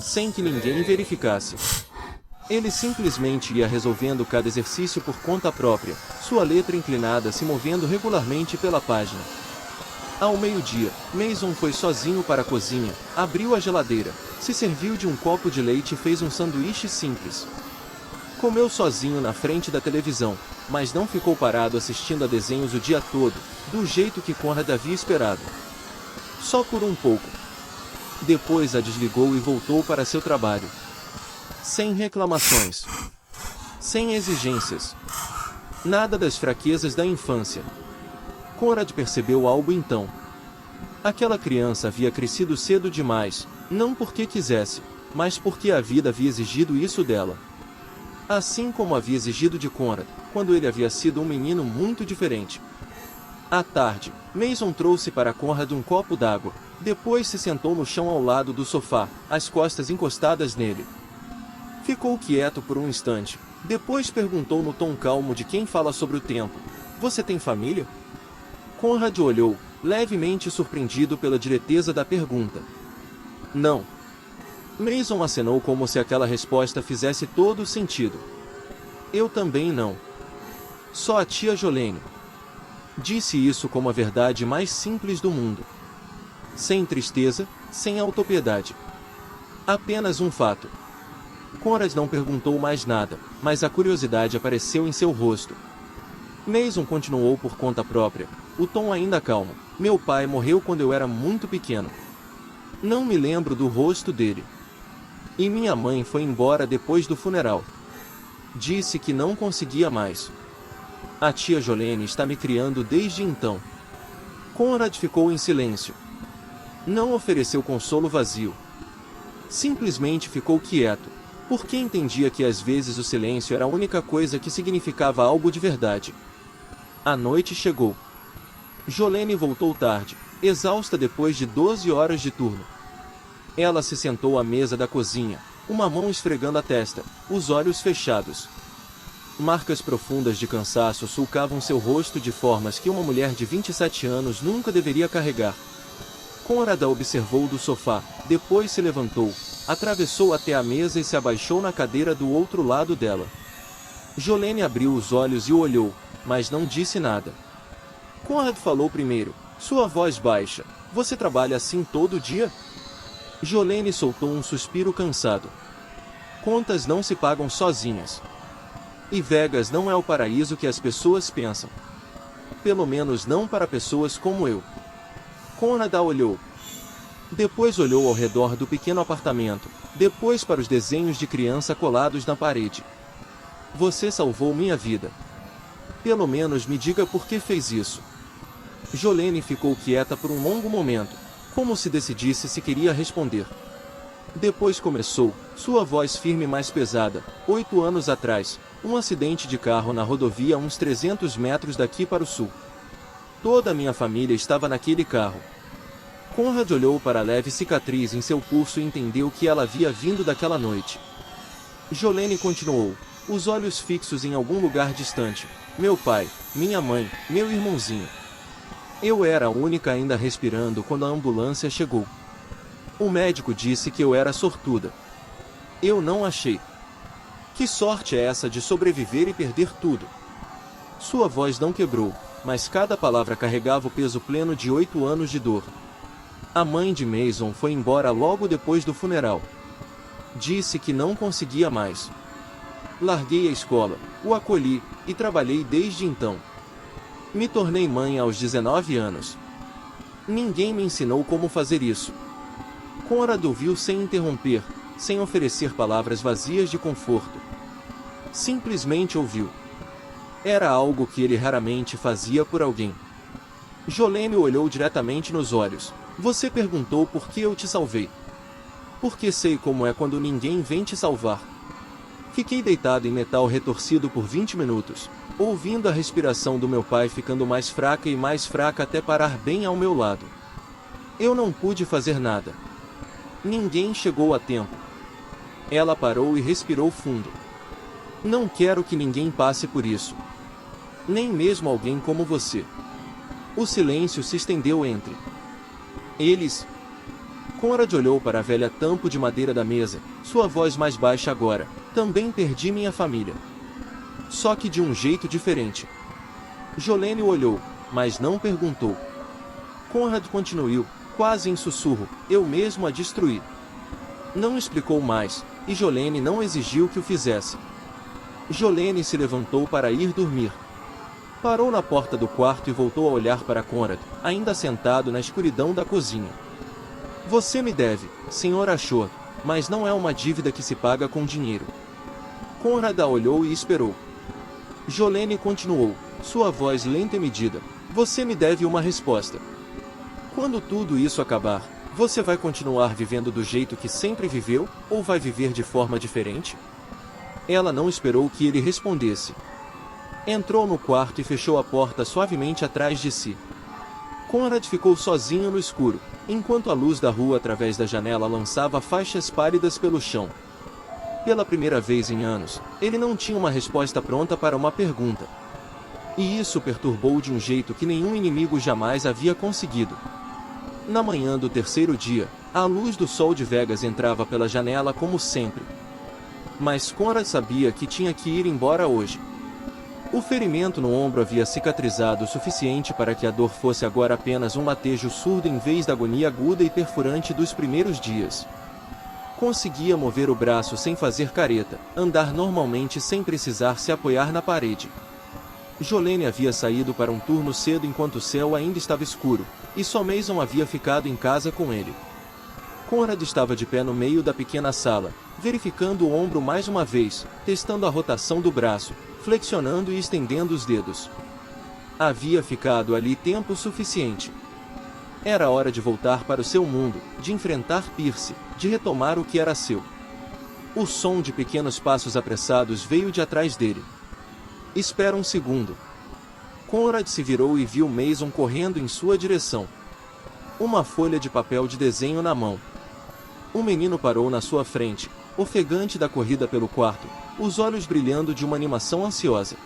Sem que ninguém verificasse. Ele simplesmente ia resolvendo cada exercício por conta própria, sua letra inclinada se movendo regularmente pela página. Ao meio-dia, Mason foi sozinho para a cozinha, abriu a geladeira, se serviu de um copo de leite e fez um sanduíche simples. Comeu sozinho na frente da televisão, mas não ficou parado assistindo a desenhos o dia todo, do jeito que Conrad havia esperado. Só por um pouco. Depois a desligou e voltou para seu trabalho. Sem reclamações. Sem exigências. Nada das fraquezas da infância. Conrad percebeu algo então. Aquela criança havia crescido cedo demais, não porque quisesse, mas porque a vida havia exigido isso dela. Assim como havia exigido de Conrad, quando ele havia sido um menino muito diferente. À tarde, Mason trouxe para Conrad um copo d'água, depois se sentou no chão ao lado do sofá, as costas encostadas nele. Ficou quieto por um instante, depois perguntou no tom calmo de quem fala sobre o tempo: Você tem família? Conrad olhou, levemente surpreendido pela direteza da pergunta. Não. Mason acenou como se aquela resposta fizesse todo o sentido. Eu também não. Só a tia Jolene. Disse isso como a verdade mais simples do mundo. Sem tristeza, sem autopiedade. Apenas um fato. Conrad não perguntou mais nada, mas a curiosidade apareceu em seu rosto. Mason continuou por conta própria, o tom ainda calmo. Meu pai morreu quando eu era muito pequeno. Não me lembro do rosto dele. E minha mãe foi embora depois do funeral. Disse que não conseguia mais. A tia Jolene está me criando desde então. Conrad ficou em silêncio. Não ofereceu consolo vazio. Simplesmente ficou quieto, porque entendia que às vezes o silêncio era a única coisa que significava algo de verdade. A noite chegou. Jolene voltou tarde, exausta depois de 12 horas de turno. Ela se sentou à mesa da cozinha, uma mão esfregando a testa, os olhos fechados. Marcas profundas de cansaço sulcavam seu rosto de formas que uma mulher de 27 anos nunca deveria carregar. Conrad a observou do sofá, depois se levantou, atravessou até a mesa e se abaixou na cadeira do outro lado dela. Jolene abriu os olhos e o olhou, mas não disse nada. Conrad falou primeiro, sua voz baixa. Você trabalha assim todo dia? Jolene soltou um suspiro cansado. Contas não se pagam sozinhas. E Vegas não é o paraíso que as pessoas pensam. Pelo menos não para pessoas como eu. Conrad a olhou. Depois olhou ao redor do pequeno apartamento, depois para os desenhos de criança colados na parede. Você salvou minha vida. Pelo menos me diga por que fez isso. Jolene ficou quieta por um longo momento, como se decidisse se queria responder. Depois começou, sua voz firme e mais pesada. 8 anos atrás, um acidente de carro na rodovia a uns 300 metros daqui para o sul. Toda a minha família estava naquele carro. Conrad olhou para a leve cicatriz em seu pulso e entendeu que ela havia vindo daquela noite. Jolene continuou, os olhos fixos em algum lugar distante. Meu pai, minha mãe, meu irmãozinho. Eu era a única ainda respirando quando a ambulância chegou. O médico disse que eu era sortuda. Eu não achei. Que sorte é essa de sobreviver e perder tudo? Sua voz não quebrou, mas cada palavra carregava o peso pleno de 8 anos de dor. A mãe de Mason foi embora logo depois do funeral. Disse que não conseguia mais. Larguei a escola, o acolhi, e trabalhei desde então. Me tornei mãe aos 19 anos. Ninguém me ensinou como fazer isso. Conrad ouviu sem interromper, sem oferecer palavras vazias de conforto. Simplesmente ouviu. Era algo que ele raramente fazia por alguém. Jolene o olhou diretamente nos olhos. Você perguntou por que eu te salvei. Porque sei como é quando ninguém vem te salvar. Fiquei deitado em metal retorcido por 20 minutos, ouvindo a respiração do meu pai ficando mais fraca e mais fraca até parar bem ao meu lado. Eu não pude fazer nada. Ninguém chegou a tempo. Ela parou e respirou fundo. Não quero que ninguém passe por isso. Nem mesmo alguém como você. O silêncio se estendeu entre eles. Conrad olhou para a velha tampo de madeira da mesa, sua voz mais baixa agora. Também perdi minha família. Só que de um jeito diferente. Jolene o olhou, mas não perguntou. Conrad continuou, quase em sussurro, eu mesmo a destruí. Não explicou mais, e Jolene não exigiu que o fizesse. Jolene se levantou para ir dormir. Parou na porta do quarto e voltou a olhar para Conrad, ainda sentado na escuridão da cozinha. Você me deve, Sr. Ashore, mas não é uma dívida que se paga com dinheiro. Conrad a olhou e esperou. Jolene continuou, sua voz lenta e medida. Você me deve uma resposta. Quando tudo isso acabar, você vai continuar vivendo do jeito que sempre viveu, ou vai viver de forma diferente? Ela não esperou que ele respondesse. Entrou no quarto e fechou a porta suavemente atrás de si. Conrad ficou sozinho no escuro, enquanto a luz da rua através da janela lançava faixas pálidas pelo chão. Pela primeira vez em anos, ele não tinha uma resposta pronta para uma pergunta. E isso perturbou de um jeito que nenhum inimigo jamais havia conseguido. Na manhã do terceiro dia, a luz do sol de Vegas entrava pela janela como sempre. Mas Conrad sabia que tinha que ir embora hoje. O ferimento no ombro havia cicatrizado o suficiente para que a dor fosse agora apenas um latejo surdo em vez da agonia aguda e perfurante dos primeiros dias. Conseguia mover o braço sem fazer careta, andar normalmente sem precisar se apoiar na parede. Jolene havia saído para um turno cedo enquanto o céu ainda estava escuro, e só Mason havia ficado em casa com ele. Conrad estava de pé no meio da pequena sala, verificando o ombro mais uma vez, testando a rotação do braço, flexionando e estendendo os dedos. Havia ficado ali tempo suficiente. Era hora de voltar para o seu mundo, de enfrentar Pierce, de retomar o que era seu. O som de pequenos passos apressados veio de atrás dele. Espera um segundo. Conrad se virou e viu Mason correndo em sua direção. Uma folha de papel de desenho na mão. O menino parou na sua frente, ofegante da corrida pelo quarto, os olhos brilhando de uma animação ansiosa.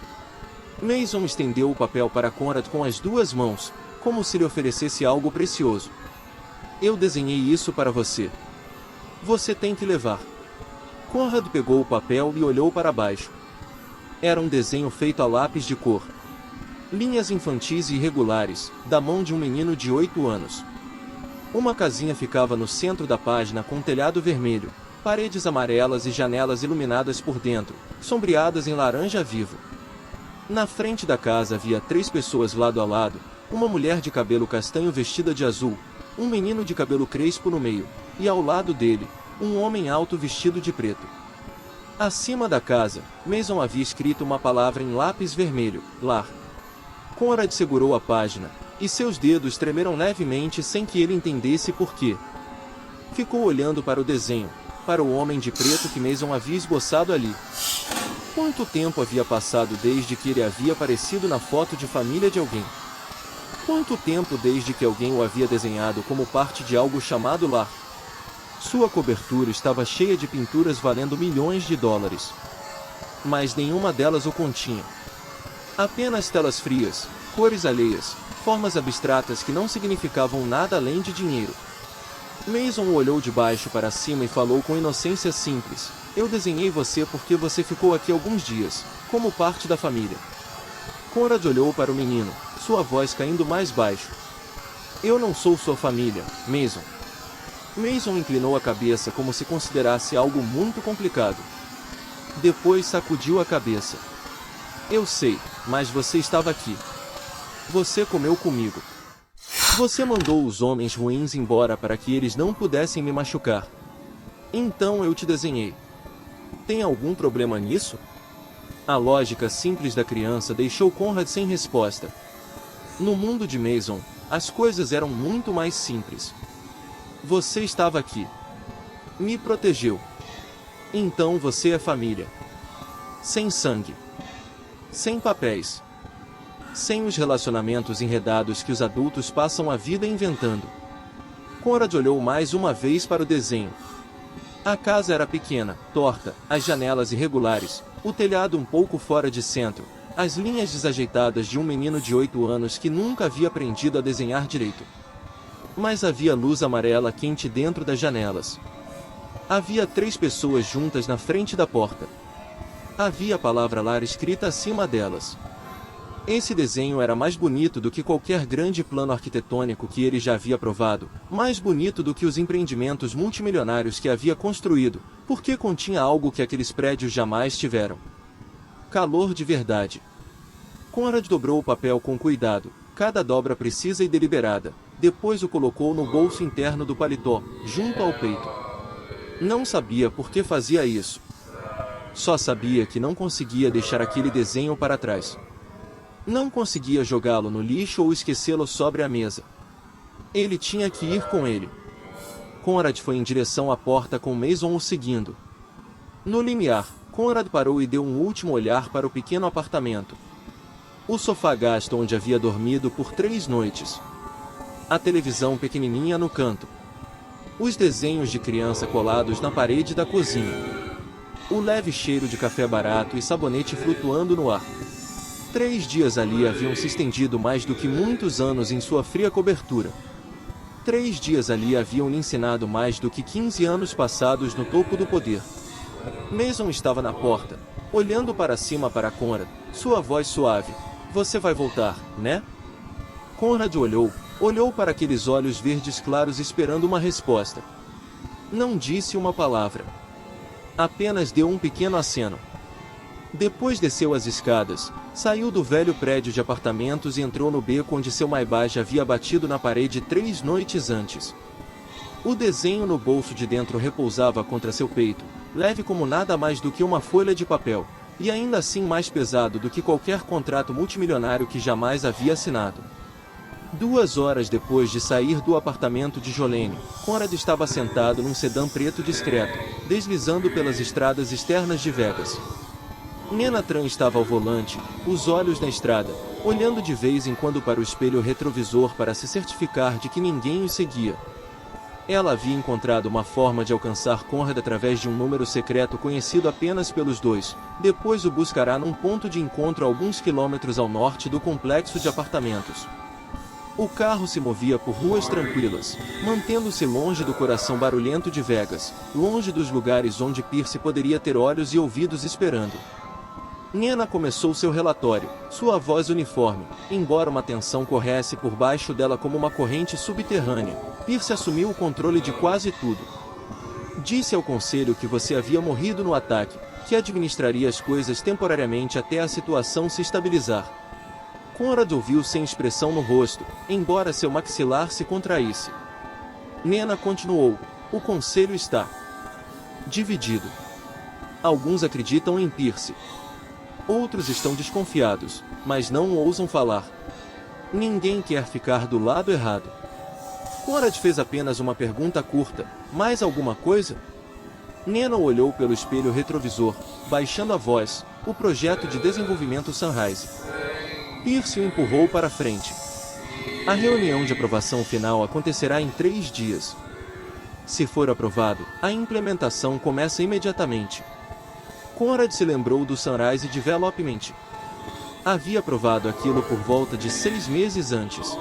Mason estendeu o papel para Conrad com as duas mãos, como se lhe oferecesse algo precioso. Eu desenhei isso para você. Você tem que levar. Conrad pegou o papel e olhou para baixo. Era um desenho feito a lápis de cor. Linhas infantis e irregulares, da mão de um menino de 8 anos. Uma casinha ficava no centro da página com um telhado vermelho, paredes amarelas e janelas iluminadas por dentro, sombreadas em laranja vivo. Na frente da casa havia 3 pessoas lado a lado, uma mulher de cabelo castanho vestida de azul, um menino de cabelo crespo no meio, e ao lado dele, um homem alto vestido de preto. Acima da casa, Mason havia escrito uma palavra em lápis vermelho, lar. Conrad segurou a página, e seus dedos tremeram levemente sem que ele entendesse por quê. Ficou olhando para o desenho, para o homem de preto que Mason havia esboçado ali. Quanto tempo havia passado desde que ele havia aparecido na foto de família de alguém? Quanto tempo desde que alguém o havia desenhado como parte de algo chamado lar? Sua cobertura estava cheia de pinturas valendo milhões de dólares. Mas nenhuma delas o continha. Apenas telas frias, cores alheias, formas abstratas que não significavam nada além de dinheiro. Mason olhou de baixo para cima e falou com inocência simples: eu desenhei você porque você ficou aqui alguns dias, como parte da família. Conrad olhou para o menino, sua voz caindo mais baixo. Eu não sou sua família, Mason. Mason inclinou a cabeça como se considerasse algo muito complicado. Depois sacudiu a cabeça. Eu sei, mas você estava aqui. Você comeu comigo. Você mandou os homens ruins embora para que eles não pudessem me machucar. Então eu te desenhei. Tem algum problema nisso? A lógica simples da criança deixou Conrad sem resposta. No mundo de Mason, as coisas eram muito mais simples. Você estava aqui. Me protegeu. Então você é família. Sem sangue. Sem papéis. Sem os relacionamentos enredados que os adultos passam a vida inventando. Conrad olhou mais uma vez para o desenho. A casa era pequena, torta, as janelas irregulares, o telhado um pouco fora de centro, as linhas desajeitadas de um menino de 8 anos que nunca havia aprendido a desenhar direito. Mas havia luz amarela quente dentro das janelas. Havia 3 pessoas juntas na frente da porta. Havia a palavra lar escrita acima delas. Esse desenho era mais bonito do que qualquer grande plano arquitetônico que ele já havia provado, mais bonito do que os empreendimentos multimilionários que havia construído, porque continha algo que aqueles prédios jamais tiveram. Calor de verdade. Conrad dobrou o papel com cuidado, cada dobra precisa e deliberada, depois o colocou no bolso interno do paletó, junto ao peito. Não sabia por que fazia isso. Só sabia que não conseguia deixar aquele desenho para trás. Não conseguia jogá-lo no lixo ou esquecê-lo sobre a mesa. Ele tinha que ir com ele. Conrad foi em direção à porta com Mason o seguindo. No limiar, Conrad parou e deu um último olhar para o pequeno apartamento. O sofá gasto onde havia dormido por 3 noites. A televisão pequenininha no canto. Os desenhos de criança colados na parede da cozinha. O leve cheiro de café barato e sabonete flutuando no ar. 3 dias ali haviam se estendido mais do que muitos anos em sua fria cobertura. 3 dias ali haviam lhe ensinado mais do que 15 anos passados no topo do poder. Mason estava na porta, olhando para cima para Conrad, sua voz suave. Você vai voltar, né? Conrad olhou para aqueles olhos verdes claros esperando uma resposta. Não disse uma palavra. Apenas deu um pequeno aceno. Depois desceu as escadas, saiu do velho prédio de apartamentos e entrou no beco onde seu Maybach havia batido na parede 3 noites antes. O desenho no bolso de dentro repousava contra seu peito, leve como nada mais do que uma folha de papel, e ainda assim mais pesado do que qualquer contrato multimilionário que jamais havia assinado. 2 horas depois de sair do apartamento de Jolene, Conrad estava sentado num sedã preto discreto, deslizando pelas estradas externas de Vegas. Nena Tran estava ao volante, os olhos na estrada, olhando de vez em quando para o espelho retrovisor para se certificar de que ninguém os seguia. Ela havia encontrado uma forma de alcançar Conrad através de um número secreto conhecido apenas pelos dois, depois o buscará num ponto de encontro a alguns quilômetros ao norte do complexo de apartamentos. O carro se movia por ruas tranquilas, mantendo-se longe do coração barulhento de Vegas, longe dos lugares onde Pierce poderia ter olhos e ouvidos esperando. Nena começou seu relatório, sua voz uniforme, embora uma tensão corresse por baixo dela como uma corrente subterrânea. Pierce assumiu o controle de quase tudo. Disse ao conselho que você havia morrido no ataque, que administraria as coisas temporariamente até a situação se estabilizar. Conrad ouviu sem expressão no rosto, embora seu maxilar se contraísse. Nena continuou: o conselho está dividido. Alguns acreditam em Pierce. Outros estão desconfiados, mas não ousam falar. Ninguém quer ficar do lado errado. Conrad fez apenas uma pergunta curta: mais alguma coisa? Nena olhou pelo espelho retrovisor, baixando a voz: o projeto de desenvolvimento Sunrise. Pierce o empurrou para frente. A reunião de aprovação final acontecerá em 3 dias. Se for aprovado, a implementação começa imediatamente. Conrad se lembrou do Sunrise Development. Havia aprovado aquilo por volta de 6 meses antes.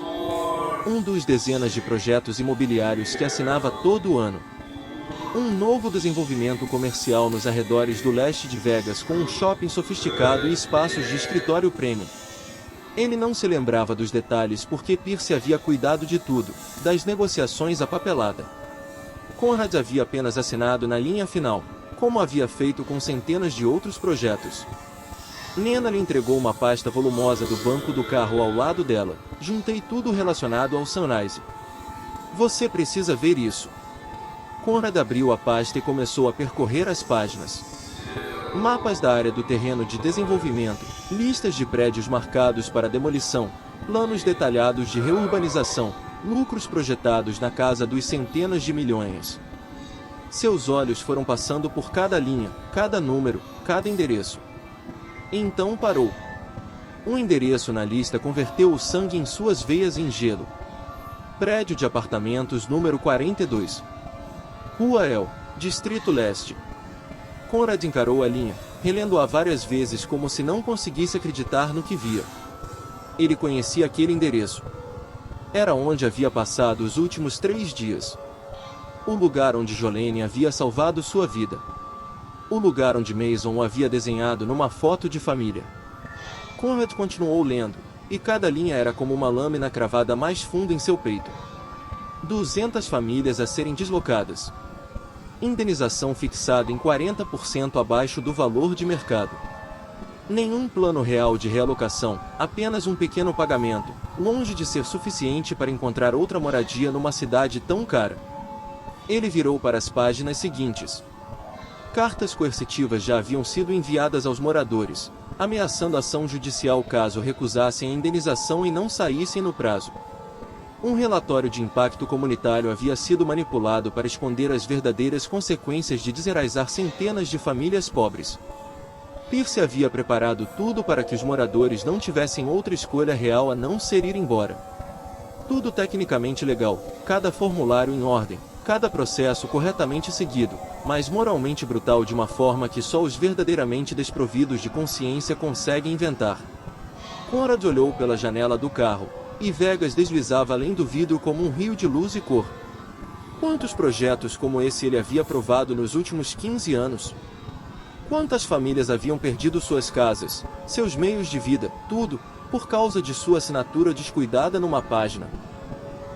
Um dos dezenas de projetos imobiliários que assinava todo ano. Um novo desenvolvimento comercial nos arredores do leste de Vegas com um shopping sofisticado e espaços de escritório premium. Ele não se lembrava dos detalhes porque Pierce havia cuidado de tudo, das negociações à papelada. Conrad havia apenas assinado na linha final, como havia feito com centenas de outros projetos. Nena lhe entregou uma pasta volumosa do banco do carro ao lado dela. Juntei tudo relacionado ao Sunrise. Você precisa ver isso. Conrad abriu a pasta e começou a percorrer as páginas. Mapas da área do terreno de desenvolvimento, listas de prédios marcados para demolição, planos detalhados de reurbanização, lucros projetados na casa dos centenas de milhões. Seus olhos foram passando por cada linha, cada número, cada endereço. Então parou. Um endereço na lista converteu o sangue em suas veias em gelo. Prédio de apartamentos número 42. Rua El, Distrito Leste. Conrad encarou a linha, relendo-a várias vezes como se não conseguisse acreditar no que via. Ele conhecia aquele endereço. Era onde havia passado os últimos 3 dias. O lugar onde Jolene havia salvado sua vida. O lugar onde Mason o havia desenhado numa foto de família. Conrad continuou lendo, e cada linha era como uma lâmina cravada mais fundo em seu peito. 200 famílias a serem deslocadas. Indenização fixada em 40% abaixo do valor de mercado. Nenhum plano real de realocação, apenas um pequeno pagamento, longe de ser suficiente para encontrar outra moradia numa cidade tão cara. Ele virou para as páginas seguintes. Cartas coercitivas já haviam sido enviadas aos moradores, ameaçando ação judicial caso recusassem a indenização e não saíssem no prazo. Um relatório de impacto comunitário havia sido manipulado para esconder as verdadeiras consequências de desenraizar centenas de famílias pobres. Pierce havia preparado tudo para que os moradores não tivessem outra escolha real a não ser ir embora. Tudo tecnicamente legal, cada formulário em ordem, cada processo corretamente seguido, mas moralmente brutal de uma forma que só os verdadeiramente desprovidos de consciência conseguem inventar. Conrad olhou pela janela do carro, e Vegas deslizava além do vidro como um rio de luz e cor. Quantos projetos como esse ele havia aprovado nos últimos 15 anos? Quantas famílias haviam perdido suas casas, seus meios de vida, tudo, por causa de sua assinatura descuidada numa página?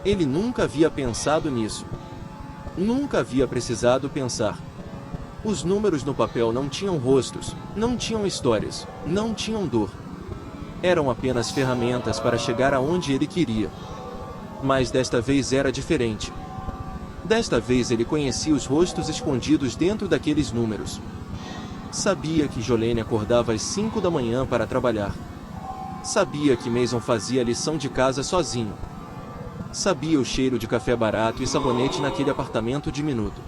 Ele nunca havia pensado nisso. Nunca havia precisado pensar. Os números no papel não tinham rostos, não tinham histórias, não tinham dor. Eram apenas ferramentas para chegar aonde ele queria. Mas desta vez era diferente. Desta vez ele conhecia os rostos escondidos dentro daqueles números. Sabia que Jolene acordava às 5 da manhã para trabalhar. Sabia que Mason fazia a lição de casa sozinho. Sabia o cheiro de café barato e sabonete naquele apartamento diminuto.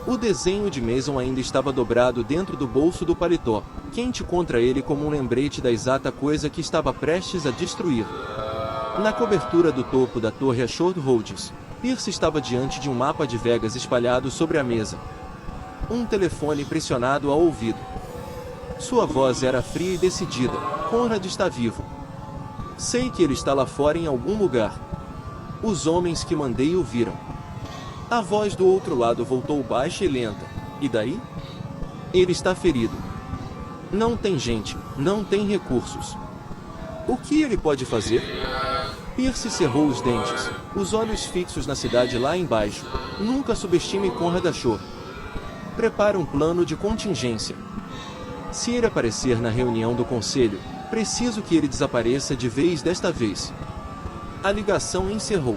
O desenho de Mason ainda estava dobrado dentro do bolso do paletó, quente contra ele como um lembrete da exata coisa que estava prestes a destruir. Na cobertura do topo da torre Ashford Holdings, Pierce estava diante de um mapa de Vegas espalhado sobre a mesa. Um telefone pressionado ao ouvido. Sua voz era fria e decidida. Conrad está vivo. Sei que ele está lá fora em algum lugar. Os homens que mandei o viram. A voz do outro lado voltou baixa e lenta. E daí? Ele está ferido. Não tem gente, não tem recursos. O que ele pode fazer? Pierce cerrou os dentes, os olhos fixos na cidade lá embaixo. Nunca subestime Conrad Ashore. Prepare um plano de contingência. Se ele aparecer na reunião do conselho, preciso que ele desapareça de vez desta vez. A ligação encerrou.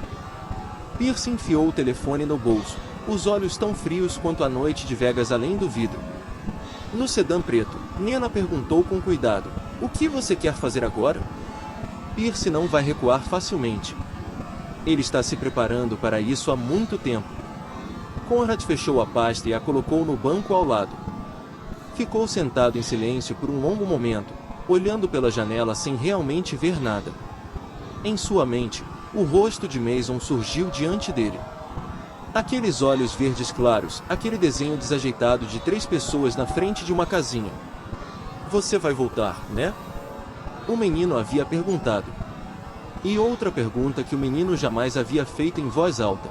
Pierce enfiou o telefone no bolso, os olhos tão frios quanto a noite de Vegas além do vidro. No sedã preto, Nena perguntou com cuidado: "O que você quer fazer agora?" Pierce não vai recuar facilmente. Ele está se preparando para isso há muito tempo. Conrad fechou a pasta e a colocou no banco ao lado. Ficou sentado em silêncio por um longo momento, olhando pela janela sem realmente ver nada. Em sua mente, o rosto de Mason surgiu diante dele. Aqueles olhos verdes claros, aquele desenho desajeitado de 3 pessoas na frente de uma casinha. "Você vai voltar, né?" O menino havia perguntado. E outra pergunta que o menino jamais havia feito em voz alta.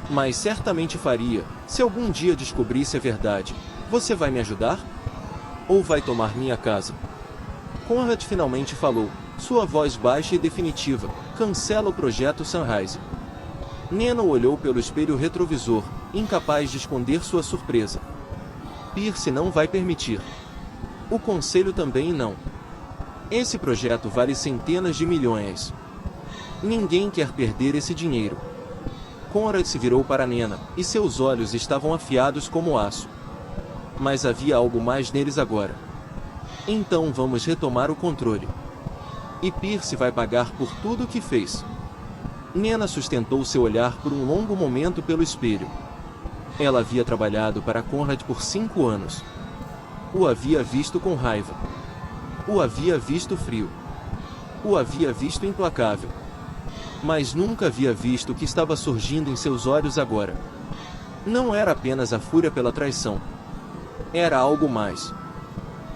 Mas certamente faria, se algum dia descobrisse a verdade. "Você vai me ajudar? Ou vai tomar minha casa?" Conrad finalmente falou, sua voz baixa e definitiva: "Cancela o projeto Sunrise." Nena olhou pelo espelho retrovisor, incapaz de esconder sua surpresa. Pierce não vai permitir. O conselho também não. Esse projeto vale centenas de milhões. Ninguém quer perder esse dinheiro. Conrad se virou para Nena, e seus olhos estavam afiados como aço. Mas havia algo mais neles agora. "Então vamos retomar o controle. E Pierce vai pagar por tudo o que fez." Nena sustentou seu olhar por um longo momento pelo espelho. Ela havia trabalhado para Conrad por 5 anos. O havia visto com raiva. O havia visto frio. O havia visto implacável. Mas nunca havia visto o que estava surgindo em seus olhos agora. Não era apenas a fúria pela traição. Era algo mais.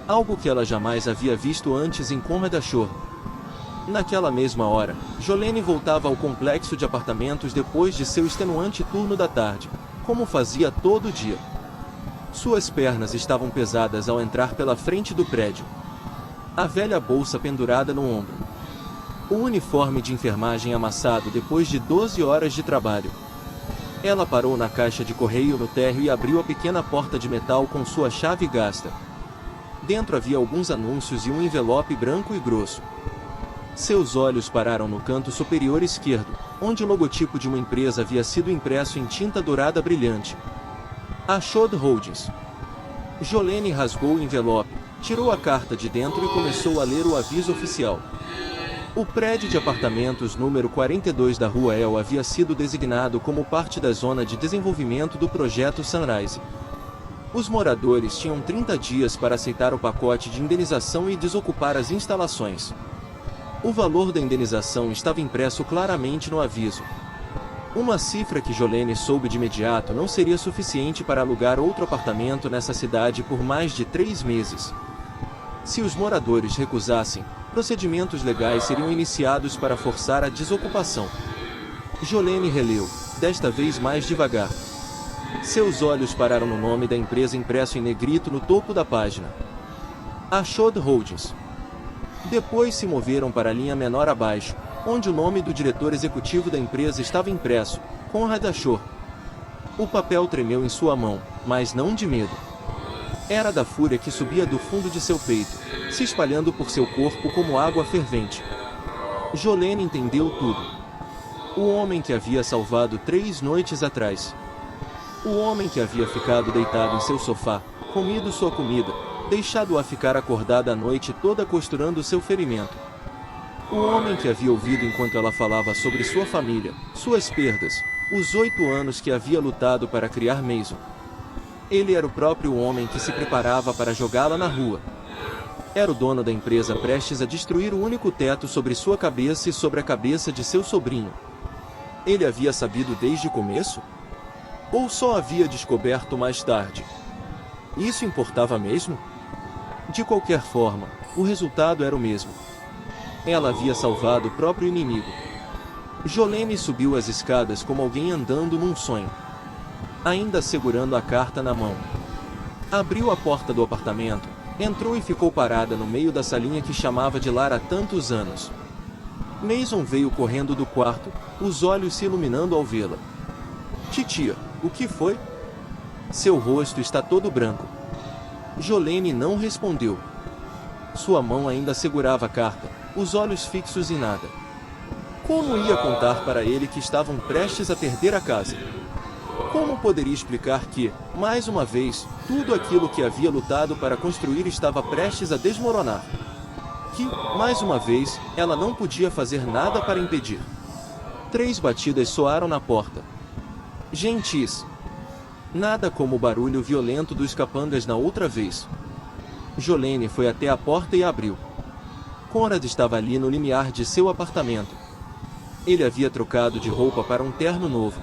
Algo que ela jamais havia visto antes em Conrad Ashore. Naquela mesma hora, Jolene voltava ao complexo de apartamentos depois de seu extenuante turno da tarde, como fazia todo dia. Suas pernas estavam pesadas ao entrar pela frente do prédio. A velha bolsa pendurada no ombro. O uniforme de enfermagem amassado depois de 12 horas de trabalho. Ela parou na caixa de correio no térreo e abriu a pequena porta de metal com sua chave gasta. Dentro havia alguns anúncios e um envelope branco e grosso. Seus olhos pararam no canto superior esquerdo, onde o logotipo de uma empresa havia sido impresso em tinta dourada brilhante. Ashore Holdings. Jolene rasgou o envelope, tirou a carta de dentro e começou a ler o aviso oficial. O prédio de apartamentos número 42 da Rua El havia sido designado como parte da zona de desenvolvimento do projeto Sunrise. Os moradores tinham 30 dias para aceitar o pacote de indenização e desocupar as instalações. O valor da indenização estava impresso claramente no aviso. Uma cifra que Jolene soube de imediato não seria suficiente para alugar outro apartamento nessa cidade por mais de 3 meses. Se os moradores recusassem, procedimentos legais seriam iniciados para forçar a desocupação. Jolene releu, desta vez mais devagar. Seus olhos pararam no nome da empresa impresso em negrito no topo da página. Ashore Holdings. Depois se moveram para a linha menor abaixo, onde o nome do diretor executivo da empresa estava impresso, Conrad Ashore. O papel tremeu em sua mão, mas não de medo. Era da fúria que subia do fundo de seu peito, se espalhando por seu corpo como água fervente. Jolene entendeu tudo. O homem que havia salvado 3 noites atrás. O homem que havia ficado deitado em seu sofá, comido sua comida, deixado-a ficar acordada a noite toda costurando seu ferimento. O homem que havia ouvido enquanto ela falava sobre sua família, suas perdas, os 8 anos que havia lutado para criar Mason. Ele era o próprio homem que se preparava para jogá-la na rua. Era o dono da empresa prestes a destruir o único teto sobre sua cabeça e sobre a cabeça de seu sobrinho. Ele havia sabido desde o começo? Ou só havia descoberto mais tarde? Isso importava mesmo? De qualquer forma, o resultado era o mesmo. Ela havia salvado o próprio inimigo. Jolene subiu as escadas como alguém andando num sonho, ainda segurando a carta na mão. Abriu a porta do apartamento, entrou e ficou parada no meio da salinha que chamava de lar há tantos anos. Mason veio correndo do quarto, os olhos se iluminando ao vê-la. Titia, o que foi? Seu rosto está todo branco. Jolene não respondeu. Sua mão ainda segurava a carta, os olhos fixos em nada. Como ia contar para ele que estavam prestes a perder a casa? Como poderia explicar que, mais uma vez, tudo aquilo que havia lutado para construir estava prestes a desmoronar? Que, mais uma vez, ela não podia fazer nada para impedir. 3 batidas soaram na porta. Gentis. Nada como o barulho violento dos capangas na outra vez. Jolene foi até a porta e abriu. Conrad estava ali no limiar de seu apartamento. Ele havia trocado de roupa para um terno novo.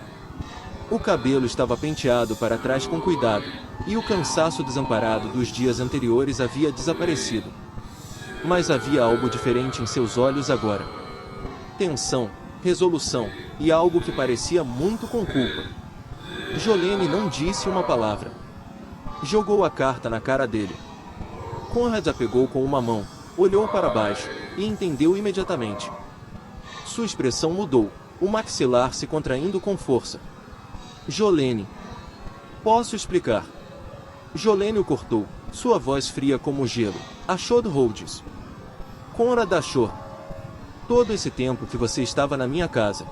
O cabelo estava penteado para trás com cuidado, e o cansaço desamparado dos dias anteriores havia desaparecido. Mas havia algo diferente em seus olhos agora. Tensão, resolução, e algo que parecia muito com culpa. Jolene não disse uma palavra. Jogou a carta na cara dele. Conrad a pegou com uma mão, olhou para baixo, e entendeu imediatamente. Sua expressão mudou, o maxilar se contraindo com força. Jolene. Posso explicar? Jolene o cortou, sua voz fria como gelo. Achou do Rhodes. Conrad achou. Todo esse tempo que você estava na minha casa.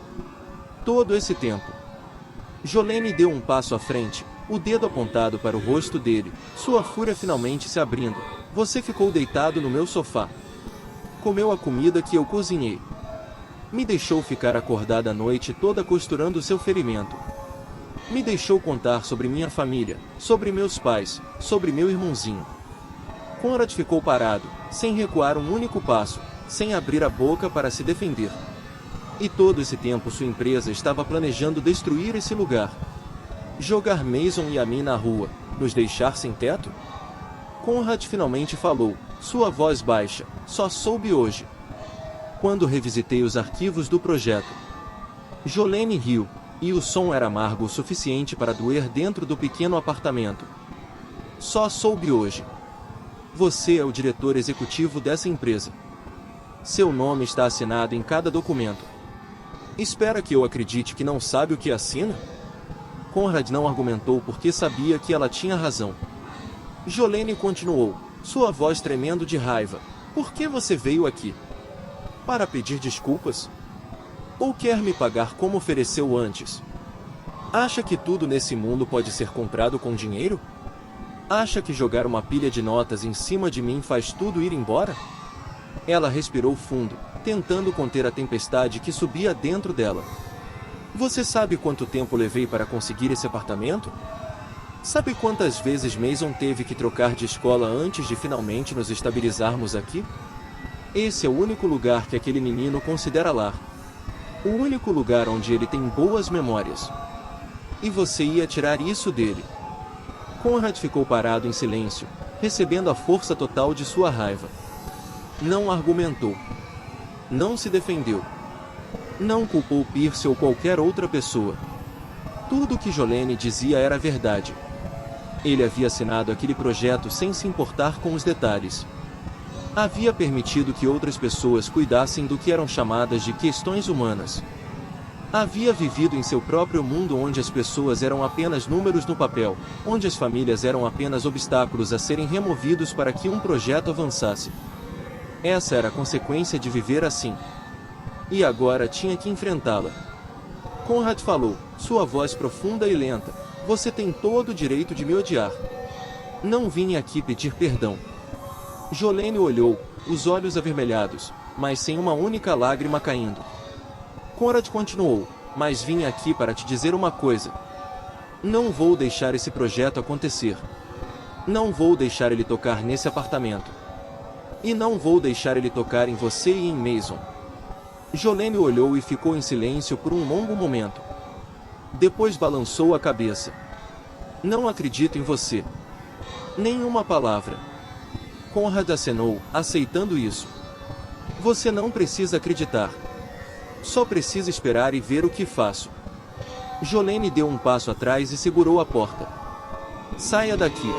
Todo esse tempo. Jolene deu um passo à frente, o dedo apontado para o rosto dele, sua fúria finalmente se abrindo. Você ficou deitado no meu sofá. Comeu a comida que eu cozinhei. Me deixou ficar acordada a noite toda costurando seu ferimento. Me deixou contar sobre minha família, sobre meus pais, sobre meu irmãozinho. Conrad ficou parado, sem recuar um único passo, sem abrir a boca para se defender. E todo esse tempo sua empresa estava planejando destruir esse lugar. Jogar Mason e a mim na rua, nos deixar sem teto? Conrad finalmente falou, sua voz baixa, só soube hoje. Quando revisitei os arquivos do projeto. Jolene riu, e o som era amargo o suficiente para doer dentro do pequeno apartamento. Só soube hoje. Você é o diretor executivo dessa empresa. Seu nome está assinado em cada documento. Espera que eu acredite que não sabe o que assina? Conrad não argumentou porque sabia que ela tinha razão. Jolene continuou, sua voz tremendo de raiva. Por que você veio aqui? Para pedir desculpas? Ou quer me pagar como ofereceu antes? Acha que tudo nesse mundo pode ser comprado com dinheiro? Acha que jogar uma pilha de notas em cima de mim faz tudo ir embora? Ela respirou fundo, tentando conter a tempestade que subia dentro dela. Você sabe quanto tempo levei para conseguir esse apartamento? Sabe quantas vezes Mason teve que trocar de escola antes de finalmente nos estabilizarmos aqui? Esse é o único lugar que aquele menino considera lar. O único lugar onde ele tem boas memórias. E você ia tirar isso dele. Conrad ficou parado em silêncio, recebendo a força total de sua raiva. Não argumentou. Não se defendeu. Não culpou Pierce ou qualquer outra pessoa. Tudo o que Jolene dizia era verdade. Ele havia assinado aquele projeto sem se importar com os detalhes. Havia permitido que outras pessoas cuidassem do que eram chamadas de questões humanas. Havia vivido em seu próprio mundo onde as pessoas eram apenas números no papel, onde as famílias eram apenas obstáculos a serem removidos para que um projeto avançasse. Essa era a consequência de viver assim. E agora tinha que enfrentá-la. Conrad falou, sua voz profunda e lenta, você tem todo o direito de me odiar. Não vim aqui pedir perdão. Jolene olhou, os olhos avermelhados, mas sem uma única lágrima caindo. Conrad continuou, mas vim aqui para te dizer uma coisa. Não vou deixar esse projeto acontecer. Não vou deixar ele tocar nesse apartamento. E não vou deixar ele tocar em você e em Mason. Jolene olhou e ficou em silêncio por um longo momento. Depois balançou a cabeça. Não acredito em você. Nenhuma palavra. Conrad acenou, aceitando isso. Você não precisa acreditar. Só precisa esperar e ver o que faço. Jolene deu um passo atrás e segurou a porta. Saia daqui.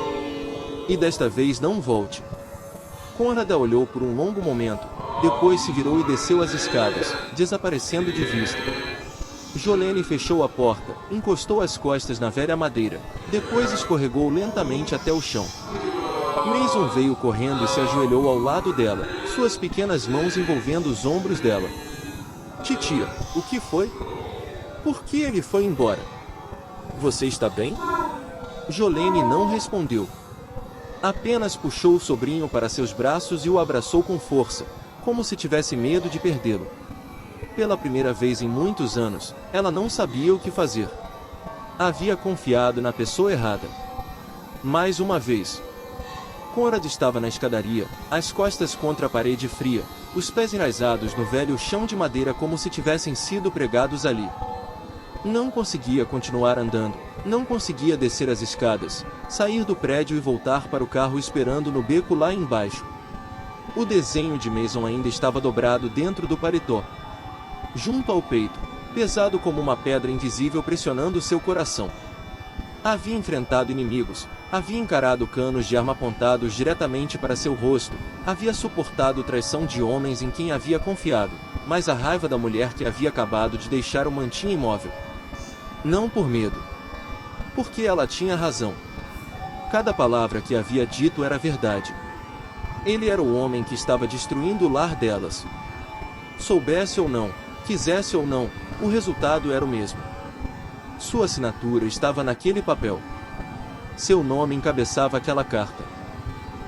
E desta vez não volte. Conrad a olhou por um longo momento, depois se virou e desceu as escadas, desaparecendo de vista. Jolene fechou a porta, encostou as costas na velha madeira, depois escorregou lentamente até o chão. Mason veio correndo e se ajoelhou ao lado dela, suas pequenas mãos envolvendo os ombros dela. Titia, o que foi? Por que ele foi embora? Você está bem? Jolene não respondeu. Apenas puxou o sobrinho para seus braços e o abraçou com força, como se tivesse medo de perdê-lo. Pela primeira vez em muitos anos, ela não sabia o que fazer. Havia confiado na pessoa errada. Mais uma vez. Conrad estava na escadaria, as costas contra a parede fria, os pés enraizados no velho chão de madeira como se tivessem sido pregados ali. Não conseguia continuar andando, não conseguia descer as escadas, sair do prédio e voltar para o carro esperando no beco lá embaixo. O desenho de Mason ainda estava dobrado dentro do paletó. Junto ao peito, pesado como uma pedra invisível pressionando seu coração. Havia enfrentado inimigos, havia encarado canos de arma apontados diretamente para seu rosto, havia suportado traição de homens em quem havia confiado, mas a raiva da mulher que havia acabado de deixar o mantinha imóvel. Não por medo. Porque ela tinha razão. Cada palavra que havia dito era verdade. Ele era o homem que estava destruindo o lar delas. Soubesse ou não, quisesse ou não, o resultado era o mesmo. Sua assinatura estava naquele papel. Seu nome encabeçava aquela carta.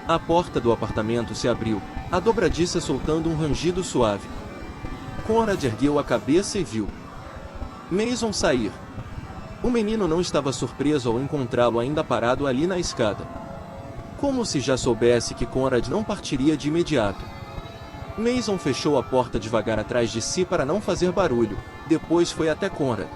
A porta do apartamento se abriu, a dobradiça soltando um rangido suave. Conrad ergueu a cabeça e viu Mason sair. O menino não estava surpreso ao encontrá-lo ainda parado ali na escada. Como se já soubesse que Conrad não partiria de imediato. Mason fechou a porta devagar atrás de si para não fazer barulho, depois foi até Conrad.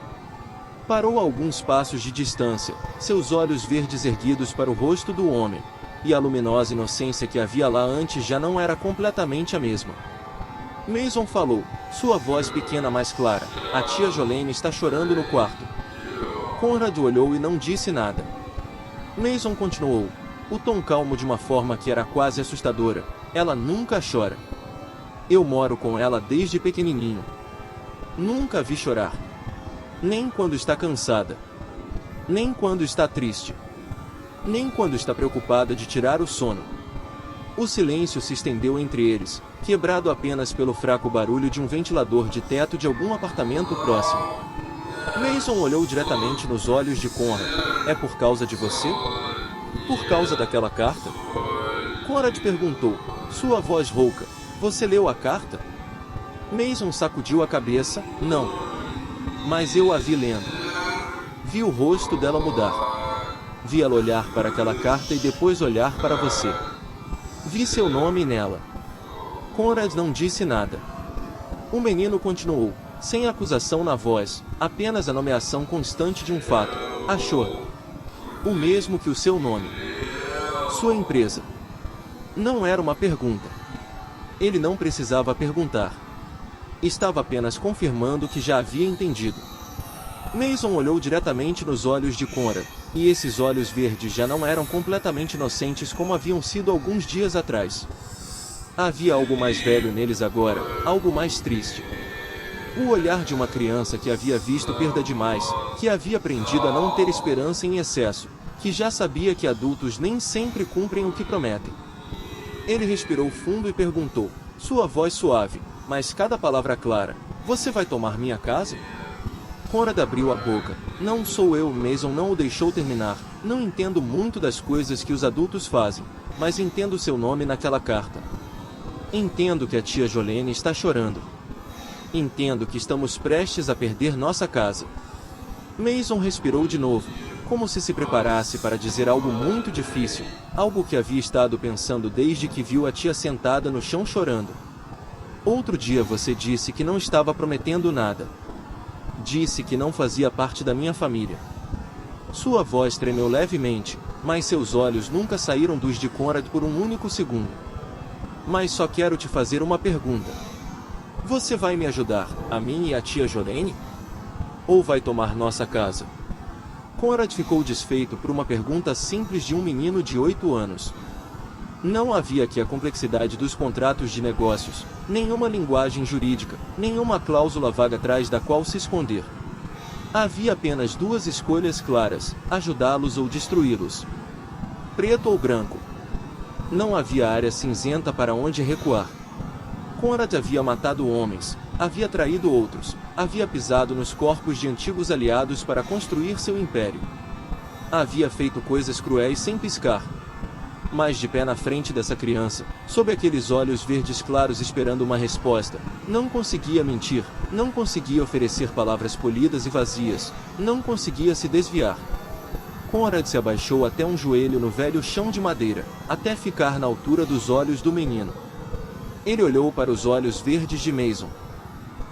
Parou a alguns passos de distância, seus olhos verdes erguidos para o rosto do homem, e a luminosa inocência que havia lá antes já não era completamente a mesma. Mason falou, sua voz pequena mais clara, a tia Jolene está chorando no quarto. Conrad olhou e não disse nada. Mason continuou, o tom calmo de uma forma que era quase assustadora, ela nunca chora. Eu moro com ela desde pequenininho. Nunca a vi chorar. Nem quando está cansada. Nem quando está triste. Nem quando está preocupada de tirar o sono. O silêncio se estendeu entre eles, quebrado apenas pelo fraco barulho de um ventilador de teto de algum apartamento próximo. Mason olhou diretamente nos olhos de Conrad. É por causa de você? Por causa daquela carta? Conrad perguntou, sua voz rouca. Você leu a carta? Mason sacudiu a cabeça, não. Mas eu a vi lendo. Vi o rosto dela mudar. Vi ela olhar para aquela carta e depois olhar para você. Vi seu nome nela. Conrad não disse nada. O menino continuou, sem acusação na voz, apenas a nomeação constante de um fato. Achou. O mesmo que o seu nome. Sua empresa. Não era uma pergunta. Ele não precisava perguntar. Estava apenas confirmando que já havia entendido. Mason olhou diretamente nos olhos de Conrad, e esses olhos verdes já não eram completamente inocentes como haviam sido alguns dias atrás. Havia algo mais velho neles agora, algo mais triste. O olhar de uma criança que havia visto perda demais, que havia aprendido a não ter esperança em excesso, que já sabia que adultos nem sempre cumprem o que prometem. Ele respirou fundo e perguntou, sua voz suave, mas cada palavra clara, você vai tomar minha casa? Conrad abriu a boca, não sou eu. Mason não o deixou terminar, não entendo muito das coisas que os adultos fazem, mas entendo seu nome naquela carta. Entendo que a tia Jolene está chorando. Entendo que estamos prestes a perder nossa casa. Mason respirou de novo, como se preparasse para dizer algo muito difícil, algo que havia estado pensando desde que viu a tia sentada no chão chorando. Outro dia você disse que não estava prometendo nada. Disse que não fazia parte da minha família. Sua voz tremeu levemente, mas seus olhos nunca saíram dos de Conrad por um único segundo. Mas só quero te fazer uma pergunta. Você vai me ajudar, a mim e a tia Jolene? Ou vai tomar nossa casa? Conrad ficou desfeito por uma pergunta simples de um menino de 8 anos. Não havia aqui a complexidade dos contratos de negócios, nenhuma linguagem jurídica, nenhuma cláusula vaga atrás da qual se esconder. Havia apenas duas escolhas claras: ajudá-los ou destruí-los. Preto ou branco. Não havia área cinzenta para onde recuar. Conrad havia matado homens, havia traído outros, havia pisado nos corpos de antigos aliados para construir seu império. Havia feito coisas cruéis sem piscar. Mas de pé na frente dessa criança, sob aqueles olhos verdes claros esperando uma resposta, não conseguia mentir, não conseguia oferecer palavras polidas e vazias, não conseguia se desviar. Conrad se abaixou até um joelho no velho chão de madeira, até ficar na altura dos olhos do menino. Ele olhou para os olhos verdes de Mason.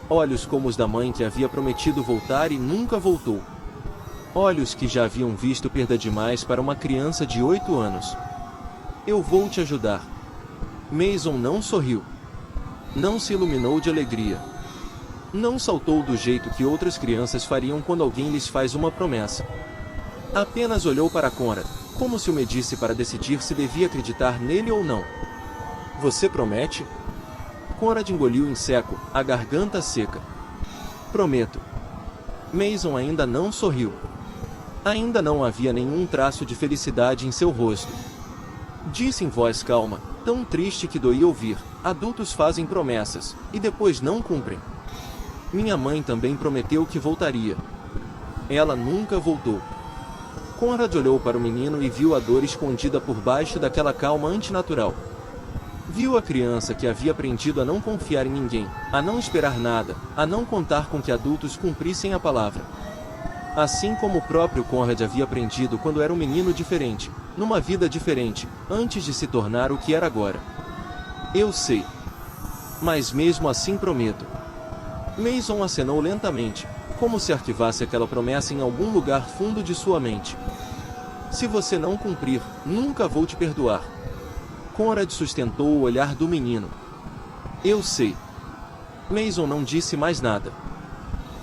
Olhos como os da mãe que havia prometido voltar e nunca voltou. Olhos que já haviam visto perda demais para uma criança de 8 anos. Eu vou te ajudar. Mason não sorriu. Não se iluminou de alegria. Não saltou do jeito que outras crianças fariam quando alguém lhes faz uma promessa. Apenas olhou para Conrad, como se o medisse para decidir se devia acreditar nele ou não. Você promete? Conrad engoliu em seco, a garganta seca. Prometo. Mason ainda não sorriu. Ainda não havia nenhum traço de felicidade em seu rosto. Disse em voz calma, tão triste que doía ouvir: adultos fazem promessas, e depois não cumprem. Minha mãe também prometeu que voltaria. Ela nunca voltou. Conrad olhou para o menino e viu a dor escondida por baixo daquela calma antinatural. Viu a criança que havia aprendido a não confiar em ninguém, a não esperar nada, a não contar com que adultos cumprissem a palavra. Assim como o próprio Conrad havia aprendido quando era um menino diferente, numa vida diferente, antes de se tornar o que era agora. Eu sei. Mas mesmo assim prometo. Mason acenou lentamente, como se arquivasse aquela promessa em algum lugar fundo de sua mente. Se você não cumprir, nunca vou te perdoar. Conrad sustentou o olhar do menino. Eu sei. Mason não disse mais nada.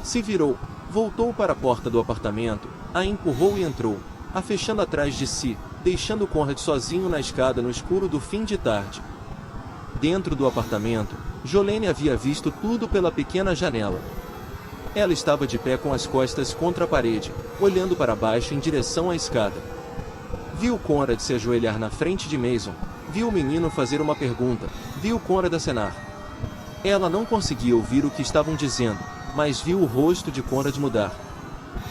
Se virou, voltou para a porta do apartamento, a empurrou e entrou, a fechando atrás de si, deixando Conrad sozinho na escada no escuro do fim de tarde. Dentro do apartamento, Jolene havia visto tudo pela pequena janela. Ela estava de pé com as costas contra a parede, olhando para baixo em direção à escada. Viu Conrad se ajoelhar na frente de Mason, viu o menino fazer uma pergunta, viu Conrad acenar. Ela não conseguia ouvir o que estavam dizendo, mas viu o rosto de Conrad mudar.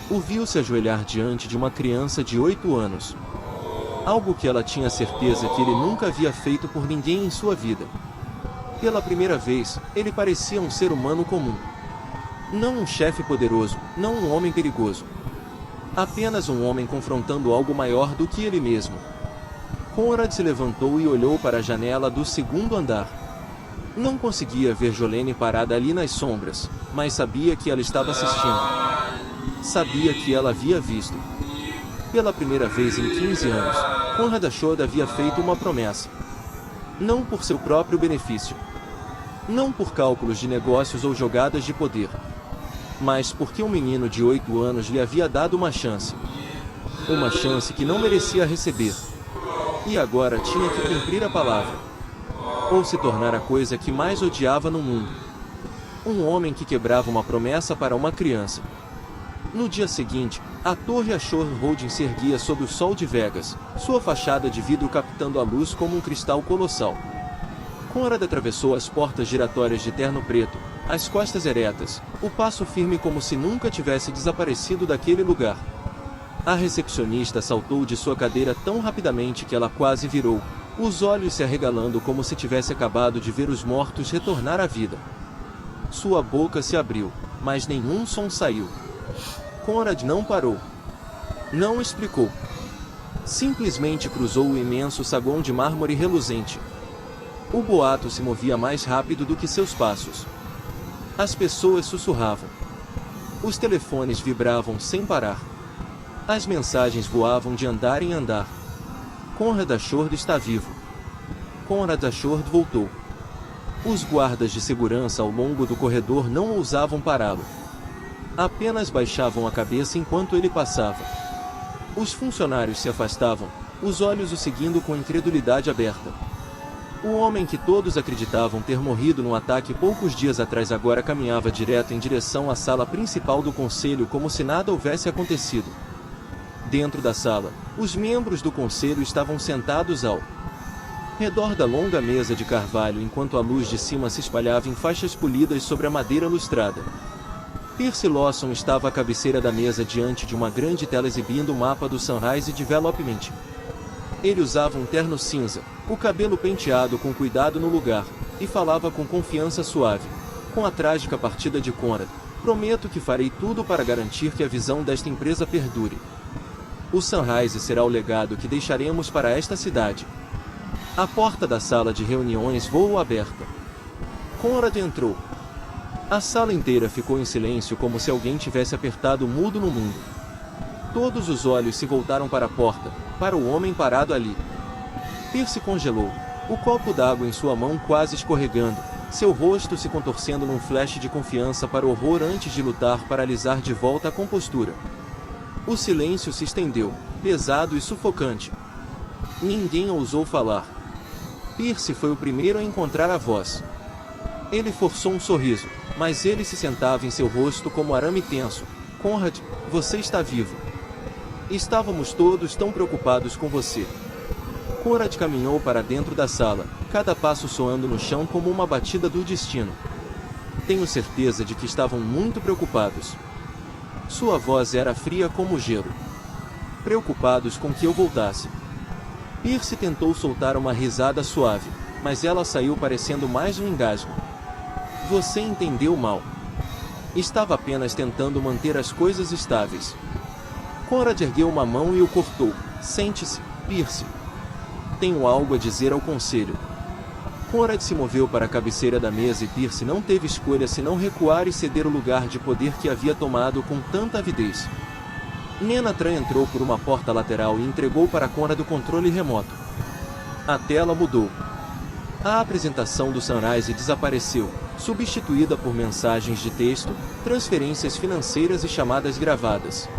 O viu se ajoelhar diante de uma criança de 8 anos. Algo que ela tinha certeza que ele nunca havia feito por ninguém em sua vida. Pela primeira vez, ele parecia um ser humano comum. Não um chefe poderoso, não um homem perigoso. Apenas um homem confrontando algo maior do que ele mesmo. Conrad se levantou e olhou para a janela do segundo andar. Não conseguia ver Jolene parada ali nas sombras, mas sabia que ela estava assistindo. Sabia que ela havia visto. Pela primeira vez em 15 anos, Conrad Ashord havia feito uma promessa. Não por seu próprio benefício. Não por cálculos de negócios ou jogadas de poder. Mas porque um menino de 8 anos lhe havia dado uma chance. Uma chance que não merecia receber. E agora tinha que cumprir a palavra. Ou se tornar a coisa que mais odiava no mundo. Um homem que quebrava uma promessa para uma criança. No dia seguinte, a Torre Ashord Holding se erguia sob o sol de Vegas, sua fachada de vidro captando a luz como um cristal colossal. Conrad atravessou as portas giratórias de terno preto, as costas eretas, o passo firme como se nunca tivesse desaparecido daquele lugar. A recepcionista saltou de sua cadeira tão rapidamente que ela quase virou, os olhos se arregalando como se tivesse acabado de ver os mortos retornar à vida. Sua boca se abriu, mas nenhum som saiu. Conrad não parou. Não explicou. Simplesmente cruzou o imenso saguão de mármore reluzente. O boato se movia mais rápido do que seus passos. As pessoas sussurravam. Os telefones vibravam sem parar. As mensagens voavam de andar em andar. Conrad Ashord está vivo. Conrad Ashord voltou. Os guardas de segurança ao longo do corredor não ousavam pará-lo. Apenas baixavam a cabeça enquanto ele passava. Os funcionários se afastavam, os olhos o seguindo com incredulidade aberta. O homem que todos acreditavam ter morrido no ataque poucos dias atrás agora caminhava direto em direção à sala principal do conselho como se nada houvesse acontecido. Dentro da sala, os membros do conselho estavam sentados ao redor da longa mesa de carvalho enquanto a luz de cima se espalhava em faixas polidas sobre a madeira lustrada. Percy Lawson estava à cabeceira da mesa diante de uma grande tela exibindo o mapa do Sunrise Development. Ele usava um terno cinza, o cabelo penteado com cuidado no lugar, e falava com confiança suave. Com a trágica partida de Conrad, prometo que farei tudo para garantir que a visão desta empresa perdure. O Sunrise será o legado que deixaremos para esta cidade. A porta da sala de reuniões voou aberta. Conrad entrou. A sala inteira ficou em silêncio como se alguém tivesse apertado o mudo no mundo. Todos os olhos se voltaram para a porta, para o homem parado ali. Percy congelou, o copo d'água em sua mão quase escorregando, seu rosto se contorcendo num flash de confiança para o horror antes de lutar para alisar de volta a compostura. O silêncio se estendeu, pesado e sufocante. Ninguém ousou falar. Percy foi o primeiro a encontrar a voz. Ele forçou um sorriso, mas ele se sentava em seu rosto como arame tenso. Conrad, você está vivo. Estávamos todos tão preocupados com você. Conrad caminhou para dentro da sala, cada passo soando no chão como uma batida do destino. Tenho certeza de que estavam muito preocupados. Sua voz era fria como gelo. Preocupados com que eu voltasse. Percy tentou soltar uma risada suave, mas ela saiu parecendo mais um engasgo. Você entendeu mal. Estava apenas tentando manter as coisas estáveis. Conrad ergueu uma mão e o cortou. Sente-se, Percy. Tenho algo a dizer ao conselho. Conrad se moveu para a cabeceira da mesa e Percy não teve escolha senão recuar e ceder o lugar de poder que havia tomado com tanta avidez. Nenatran entrou por uma porta lateral e entregou para Conrad o controle remoto. A tela mudou. A apresentação do Sunrise desapareceu, substituída por mensagens de texto, transferências financeiras e chamadas gravadas.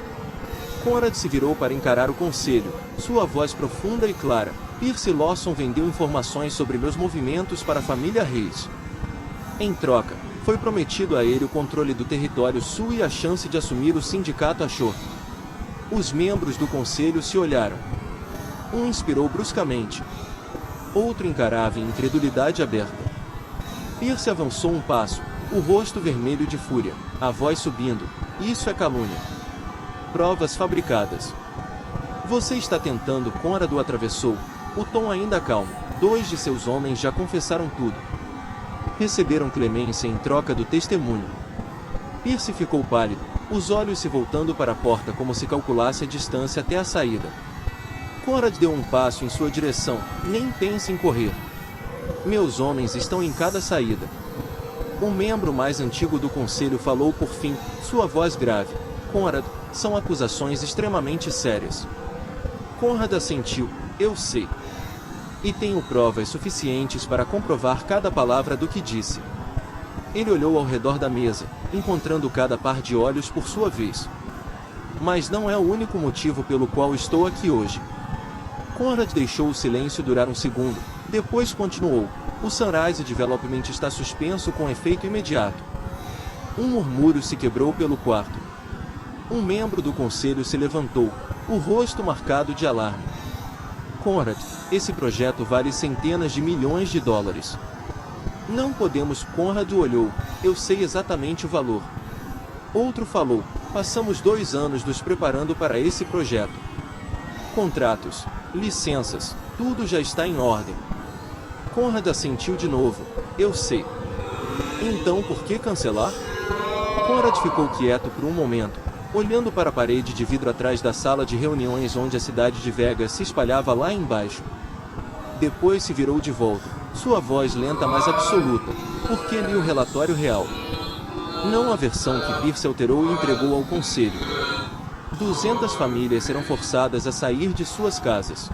Conrad se virou para encarar o conselho, sua voz profunda e clara. Percy Lawson vendeu informações sobre meus movimentos para a família Reis. Em troca, foi prometido a ele o controle do território sul e a chance de assumir o sindicato Ashore. Os membros do conselho se olharam. Um inspirou bruscamente. Outro encarava em incredulidade aberta. Percy avançou um passo, o rosto vermelho de fúria, a voz subindo. Isso é calúnia. Provas fabricadas. Você está tentando. Conrad o atravessou, o tom ainda calmo. 2 de seus homens já confessaram tudo. Receberam clemência em troca do testemunho. Percy ficou pálido, os olhos se voltando para a porta como se calculasse a distância até a saída. Conrad deu um passo em sua direção. Nem pense em correr. Meus homens estão em cada saída. O membro mais antigo do conselho falou por fim, sua voz grave. Conrad, são acusações extremamente sérias. Conrad assentiu. Eu sei. E tenho provas suficientes para comprovar cada palavra do que disse. Ele olhou ao redor da mesa, encontrando cada par de olhos por sua vez. Mas não é o único motivo pelo qual estou aqui hoje. Conrad deixou o silêncio durar um segundo, depois continuou. O Sunrise Development está suspenso com efeito imediato. Um murmúrio se quebrou pelo quarto. Um membro do conselho se levantou, o rosto marcado de alarme. Conrad, esse projeto vale centenas de milhões de dólares. Não podemos. Conrad olhou. Eu sei exatamente o valor. Outro falou. Passamos 2 anos nos preparando para esse projeto. Contratos, licenças, tudo já está em ordem. Conrad assentiu de novo. Eu sei. Então por que cancelar? Conrad ficou quieto por um momento, olhando para a parede de vidro atrás da sala de reuniões onde a cidade de Vegas se espalhava lá embaixo. Depois se virou de volta, sua voz lenta mas absoluta, porque li o relatório real. Não a versão que Percy alterou e entregou ao conselho. 200 famílias serão forçadas a sair de suas casas.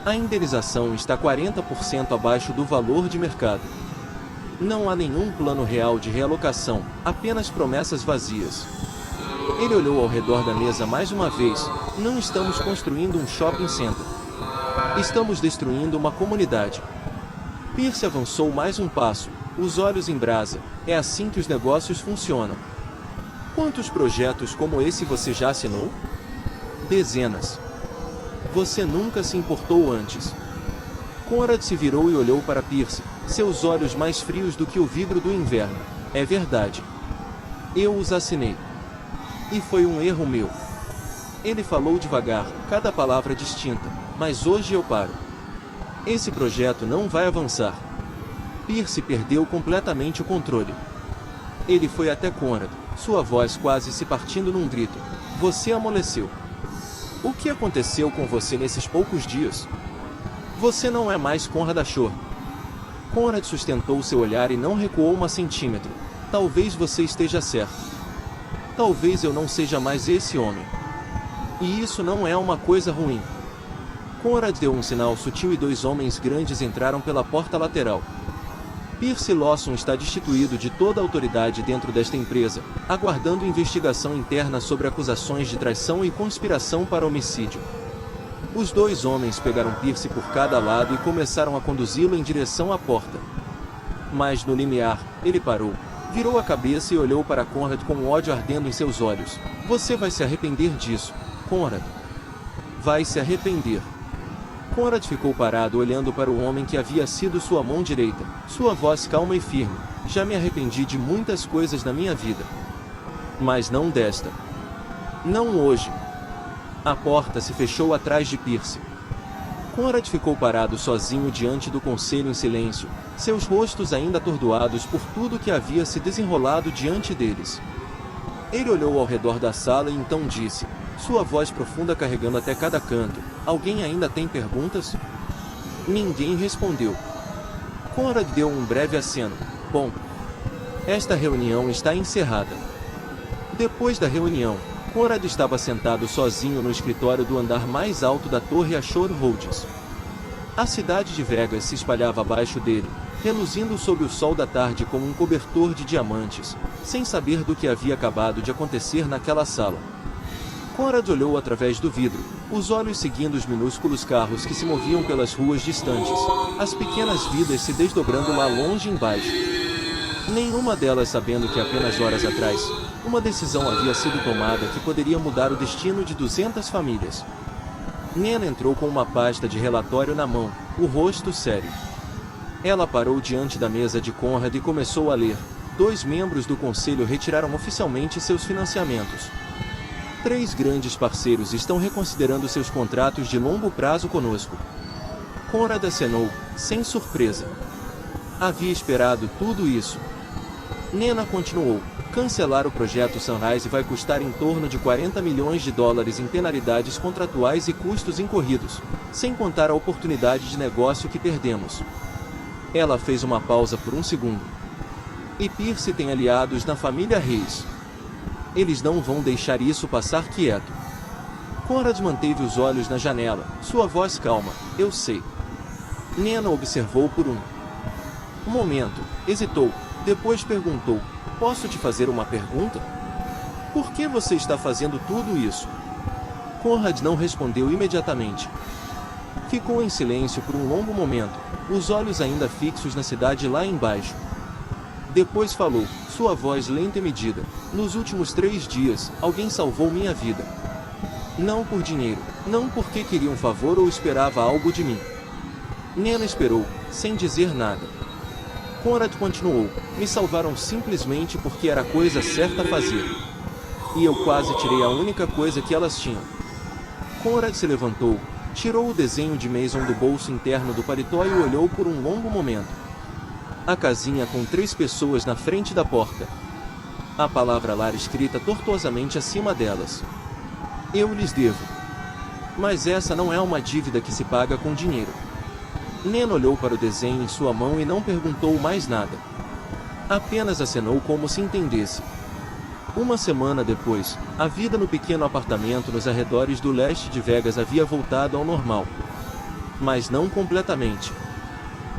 A indenização está 40% abaixo do valor de mercado. Não há nenhum plano real de realocação, apenas promessas vazias. Ele olhou ao redor da mesa mais uma vez. Não estamos construindo um shopping center. Estamos destruindo uma comunidade. Pierce avançou mais um passo, os olhos em brasa. É assim que os negócios funcionam. Quantos projetos como esse você já assinou? Dezenas. Você nunca se importou antes. Conrad se virou e olhou para Pierce, seus olhos mais frios do que o vidro do inverno. É verdade. Eu os assinei. E foi um erro meu. Ele falou devagar, cada palavra distinta, mas hoje eu paro. Esse projeto não vai avançar. Pierce perdeu completamente o controle. Ele foi até Conrad, sua voz quase se partindo num grito. Você amoleceu. O que aconteceu com você nesses poucos dias? Você não é mais Conrad Ashore. Conrad sustentou seu olhar e não recuou um centímetro. Talvez você esteja certo. Talvez eu não seja mais esse homem. E isso não é uma coisa ruim. Conrad deu um sinal sutil e dois homens grandes entraram pela porta lateral. Pierce Lawson está destituído de toda a autoridade dentro desta empresa, aguardando investigação interna sobre acusações de traição e conspiração para homicídio. Os dois homens pegaram Pierce por cada lado e começaram a conduzi-lo em direção à porta. Mas no limiar, ele parou, virou a cabeça e olhou para Conrad com ódio ardendo em seus olhos. Você vai se arrepender disso, Conrad. Vai se arrepender. Conrad ficou parado olhando para o homem que havia sido sua mão direita, sua voz calma e firme. Já me arrependi de muitas coisas na minha vida. Mas não desta. Não hoje. A porta se fechou atrás de Pierce. Conrad ficou parado sozinho diante do conselho em silêncio, seus rostos ainda atordoados por tudo que havia se desenrolado diante deles. Ele olhou ao redor da sala e então disse, sua voz profunda carregando até cada canto, alguém ainda tem perguntas? Ninguém respondeu. Conrad deu um breve aceno. Bom, esta reunião está encerrada. Depois da reunião, Conrad estava sentado sozinho no escritório do andar mais alto da torre Ashore Holdings. A cidade de Vegas se espalhava abaixo dele, reluzindo sob o sol da tarde como um cobertor de diamantes, sem saber do que havia acabado de acontecer naquela sala. Conrad olhou através do vidro, os olhos seguindo os minúsculos carros que se moviam pelas ruas distantes, as pequenas vidas se desdobrando lá longe embaixo. Nenhuma delas sabendo que apenas horas atrás, uma decisão havia sido tomada que poderia mudar o destino de 200 famílias. Nena entrou com uma pasta de relatório na mão, o rosto sério. Ela parou diante da mesa de Conrad e começou a ler. 2 membros do conselho retiraram oficialmente seus financiamentos. 3 grandes parceiros estão reconsiderando seus contratos de longo prazo conosco. Conrad acenou, sem surpresa. Havia esperado tudo isso. Nena continuou. Cancelar o projeto Sunrise vai custar em torno de 40 milhões de dólares em penalidades contratuais e custos incorridos, sem contar a oportunidade de negócio que perdemos. Ela fez uma pausa por um segundo. E Pierce tem aliados na família Reis. Eles não vão deixar isso passar quieto. Conrad manteve os olhos na janela, sua voz calma. Eu sei. Nena observou por um momento, hesitou, depois perguntou. Posso te fazer uma pergunta? Por que você está fazendo tudo isso? Conrad não respondeu imediatamente. Ficou em silêncio por um longo momento, os olhos ainda fixos na cidade lá embaixo. Depois falou, sua voz lenta e medida. Nos últimos 3 dias, alguém salvou minha vida. Não por dinheiro, não porque queria um favor ou esperava algo de mim. Nena esperou, sem dizer nada. Conrad continuou, me salvaram simplesmente porque era a coisa certa a fazer. E eu quase tirei a única coisa que elas tinham. Conrad se levantou, tirou o desenho de Mason do bolso interno do paletó e olhou por um longo momento. A casinha com 3 pessoas na frente da porta. A palavra lar escrita tortuosamente acima delas. Eu lhes devo. Mas essa não é uma dívida que se paga com dinheiro. Nena olhou para o desenho em sua mão e não perguntou mais nada. Apenas acenou como se entendesse. Uma semana depois, a vida no pequeno apartamento nos arredores do leste de Vegas havia voltado ao normal. Mas não completamente.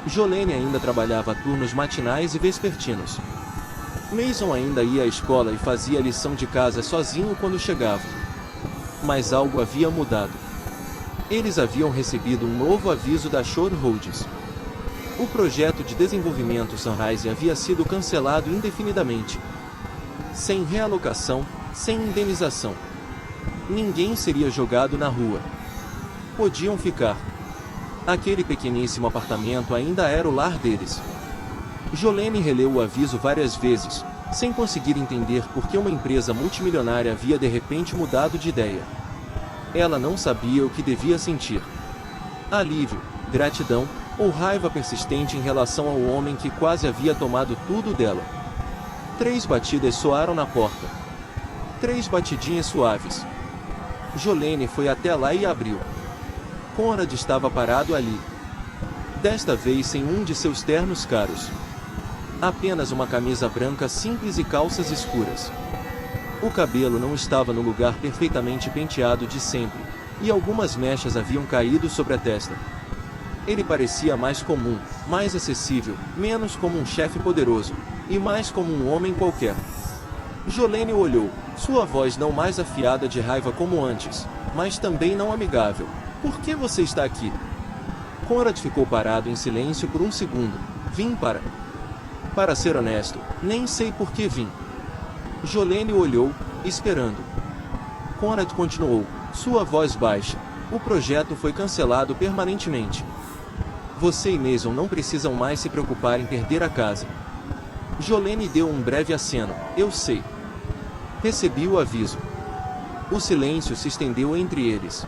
Jolene ainda trabalhava turnos matinais e vespertinos. Mason ainda ia à escola e fazia a lição de casa sozinho quando chegava. Mas algo havia mudado. Eles haviam recebido um novo aviso da Shore Holdings. O projeto de desenvolvimento Sunrise havia sido cancelado indefinidamente. Sem realocação, sem indenização. Ninguém seria jogado na rua. Podiam ficar. Aquele pequeníssimo apartamento ainda era o lar deles. Jolene releu o aviso várias vezes, sem conseguir entender por que uma empresa multimilionária havia de repente mudado de ideia. Ela não sabia o que devia sentir. Alívio, gratidão, ou raiva persistente em relação ao homem que quase havia tomado tudo dela. 3 batidas soaram na porta. 3 batidinhas suaves. Jolene foi até lá e abriu. Conrad estava parado ali. Desta vez sem um de seus ternos caros. Apenas uma camisa branca simples e calças escuras. O cabelo não estava no lugar perfeitamente penteado de sempre, e algumas mechas haviam caído sobre a testa. Ele parecia mais comum, mais acessível, menos como um chefe poderoso, e mais como um homem qualquer. Jolene o olhou, sua voz não mais afiada de raiva como antes, mas também não amigável. Por que você está aqui? Conrad ficou parado em silêncio por um segundo. Vim para... Para ser honesto, nem sei por que vim. Jolene o olhou, esperando. Conrad continuou, sua voz baixa. O projeto foi cancelado permanentemente. Você e Mason não precisam mais se preocupar em perder a casa. Jolene deu um breve aceno. Eu sei. Recebi o aviso. O silêncio se estendeu entre eles.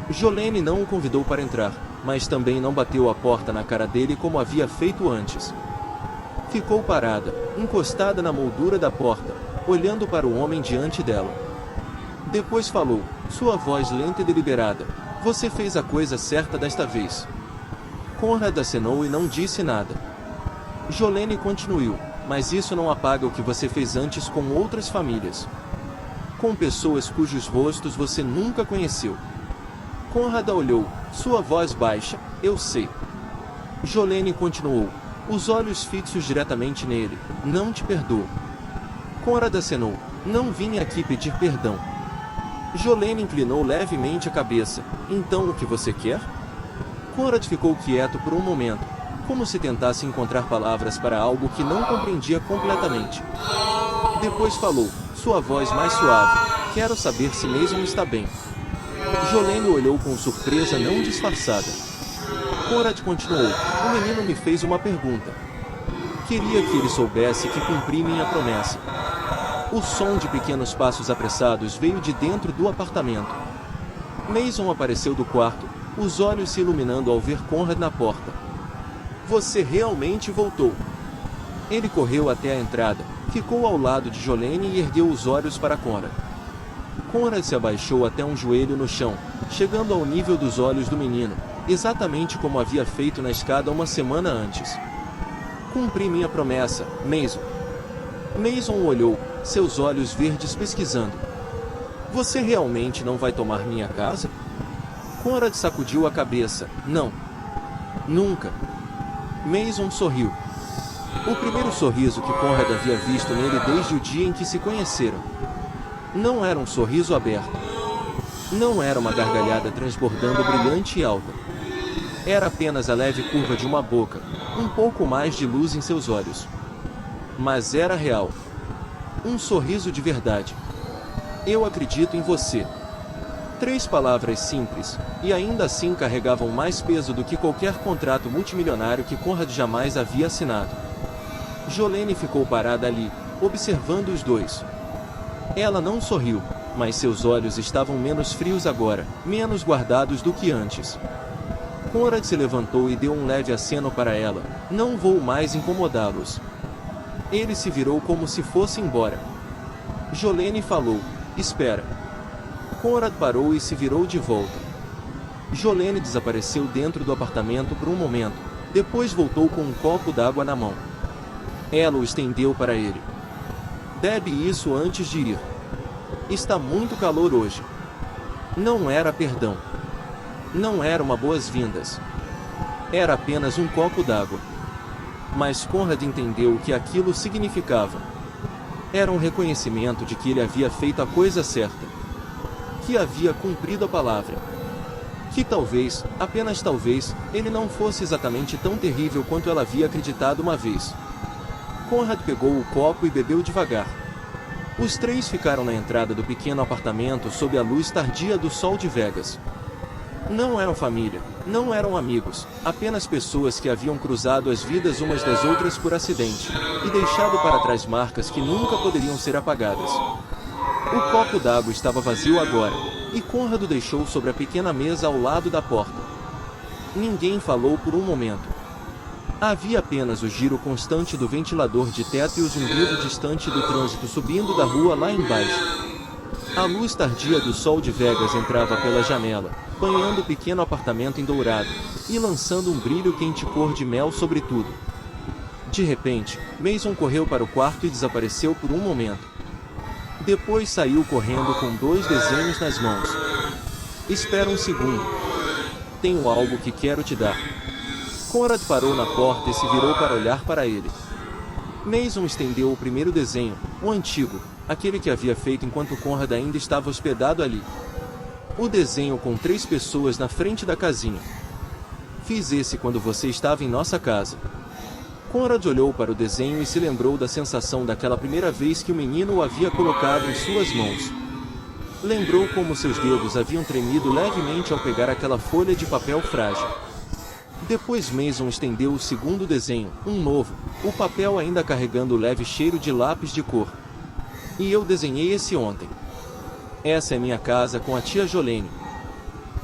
Jolene não o convidou para entrar, mas também não bateu a porta na cara dele como havia feito antes. Ficou parada, encostada na moldura da porta, olhando para o homem diante dela. Depois falou, sua voz lenta e deliberada. Você fez a coisa certa desta vez. Conrad acenou e não disse nada. Jolene continuou, mas isso não apaga o que você fez antes com outras famílias. Com pessoas cujos rostos você nunca conheceu. Conrad a olhou, sua voz baixa, eu sei. Jolene continuou, os olhos fixos diretamente nele, não te perdoo. Conrad acenou, não vim aqui pedir perdão. Jolene inclinou levemente a cabeça, então o que você quer? Conrad ficou quieto por um momento, como se tentasse encontrar palavras para algo que não compreendia completamente. Depois falou, sua voz mais suave, quero saber se Mason está bem. Jolene olhou com surpresa não disfarçada. Conrad continuou, o menino me fez uma pergunta. Queria que ele soubesse que cumpri minha promessa. O som de pequenos passos apressados veio de dentro do apartamento. Mason apareceu do quarto, os olhos se iluminando ao ver Conrad na porta. Você realmente voltou. Ele correu até a entrada, ficou ao lado de Jolene e ergueu os olhos para Conrad. Conrad se abaixou até um joelho no chão, chegando ao nível dos olhos do menino, exatamente como havia feito na escada uma semana antes. Cumpri minha promessa, Mason. Mason o olhou, seus olhos verdes pesquisando. Você realmente não vai tomar minha casa? Conrad sacudiu a cabeça, não. Nunca. Mason sorriu. O primeiro sorriso que Conrad havia visto nele desde o dia em que se conheceram. Não era um sorriso aberto. Não era uma gargalhada transbordando brilhante e alta. Era apenas a leve curva de uma boca, um pouco mais de luz em seus olhos. Mas era real. Um sorriso de verdade. Eu acredito em você. 3 palavras simples, e ainda assim carregavam mais peso do que qualquer contrato multimilionário que Conrad jamais havia assinado. Jolene ficou parada ali, observando os dois. Ela não sorriu, mas seus olhos estavam menos frios agora, menos guardados do que antes. Conrad se levantou e deu um leve aceno para ela, não vou mais incomodá-los. Ele se virou como se fosse embora. Jolene falou, espera. Conrad parou e se virou de volta. Jolene desapareceu dentro do apartamento por um momento, depois voltou com um copo d'água na mão. Ela o estendeu para ele. Bebe isso antes de ir. Está muito calor hoje. Não era perdão. Não era uma boas-vindas. Era apenas um copo d'água. Mas Conrad entendeu o que aquilo significava. Era um reconhecimento de que ele havia feito a coisa certa. Que havia cumprido a palavra. Que talvez, apenas talvez, ele não fosse exatamente tão terrível quanto ela havia acreditado uma vez. Conrad pegou o copo e bebeu devagar. Os três ficaram na entrada do pequeno apartamento sob a luz tardia do sol de Vegas. Não eram família, não eram amigos, apenas pessoas que haviam cruzado as vidas umas das outras por acidente, e deixado para trás marcas que nunca poderiam ser apagadas. O copo d'água estava vazio agora, e Conrad o deixou sobre a pequena mesa ao lado da porta. Ninguém falou por um momento. Havia apenas o giro constante do ventilador de teto e o zumbido distante do trânsito subindo da rua lá embaixo. A luz tardia do sol de Vegas entrava pela janela, banhando o pequeno apartamento em dourado, e lançando um brilho quente cor de mel sobre tudo. De repente, Mason correu para o quarto e desapareceu por um momento. Depois saiu correndo com 2 desenhos nas mãos. Espera um segundo. Tenho algo que quero te dar. Conrad parou na porta e se virou para olhar para ele. Mason estendeu o primeiro desenho, o antigo, aquele que havia feito enquanto Conrad ainda estava hospedado ali. O desenho com 3 pessoas na frente da casinha. Fiz esse quando você estava em nossa casa. Conrad olhou para o desenho e se lembrou da sensação daquela primeira vez que o menino o havia colocado em suas mãos. Lembrou como seus dedos haviam tremido levemente ao pegar aquela folha de papel frágil. Depois Mason estendeu o segundo desenho, um novo, o papel ainda carregando o leve cheiro de lápis de cor. E eu desenhei esse ontem. Essa é minha casa com a tia Jolene.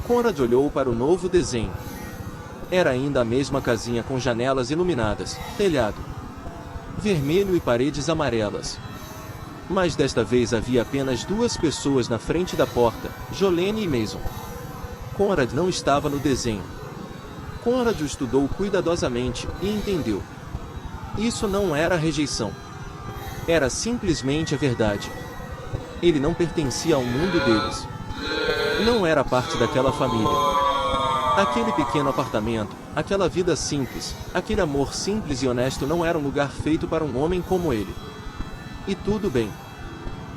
Conrad olhou para o novo desenho. Era ainda a mesma casinha com janelas iluminadas, telhado vermelho e paredes amarelas. Mas desta vez havia apenas 2 pessoas na frente da porta, Jolene e Mason. Conrad não estava no desenho. Conrad o estudou cuidadosamente e entendeu. Isso não era rejeição. Era simplesmente a verdade. Ele não pertencia ao mundo deles. Não era parte daquela família. Aquele pequeno apartamento, aquela vida simples, aquele amor simples e honesto não era um lugar feito para um homem como ele. E tudo bem.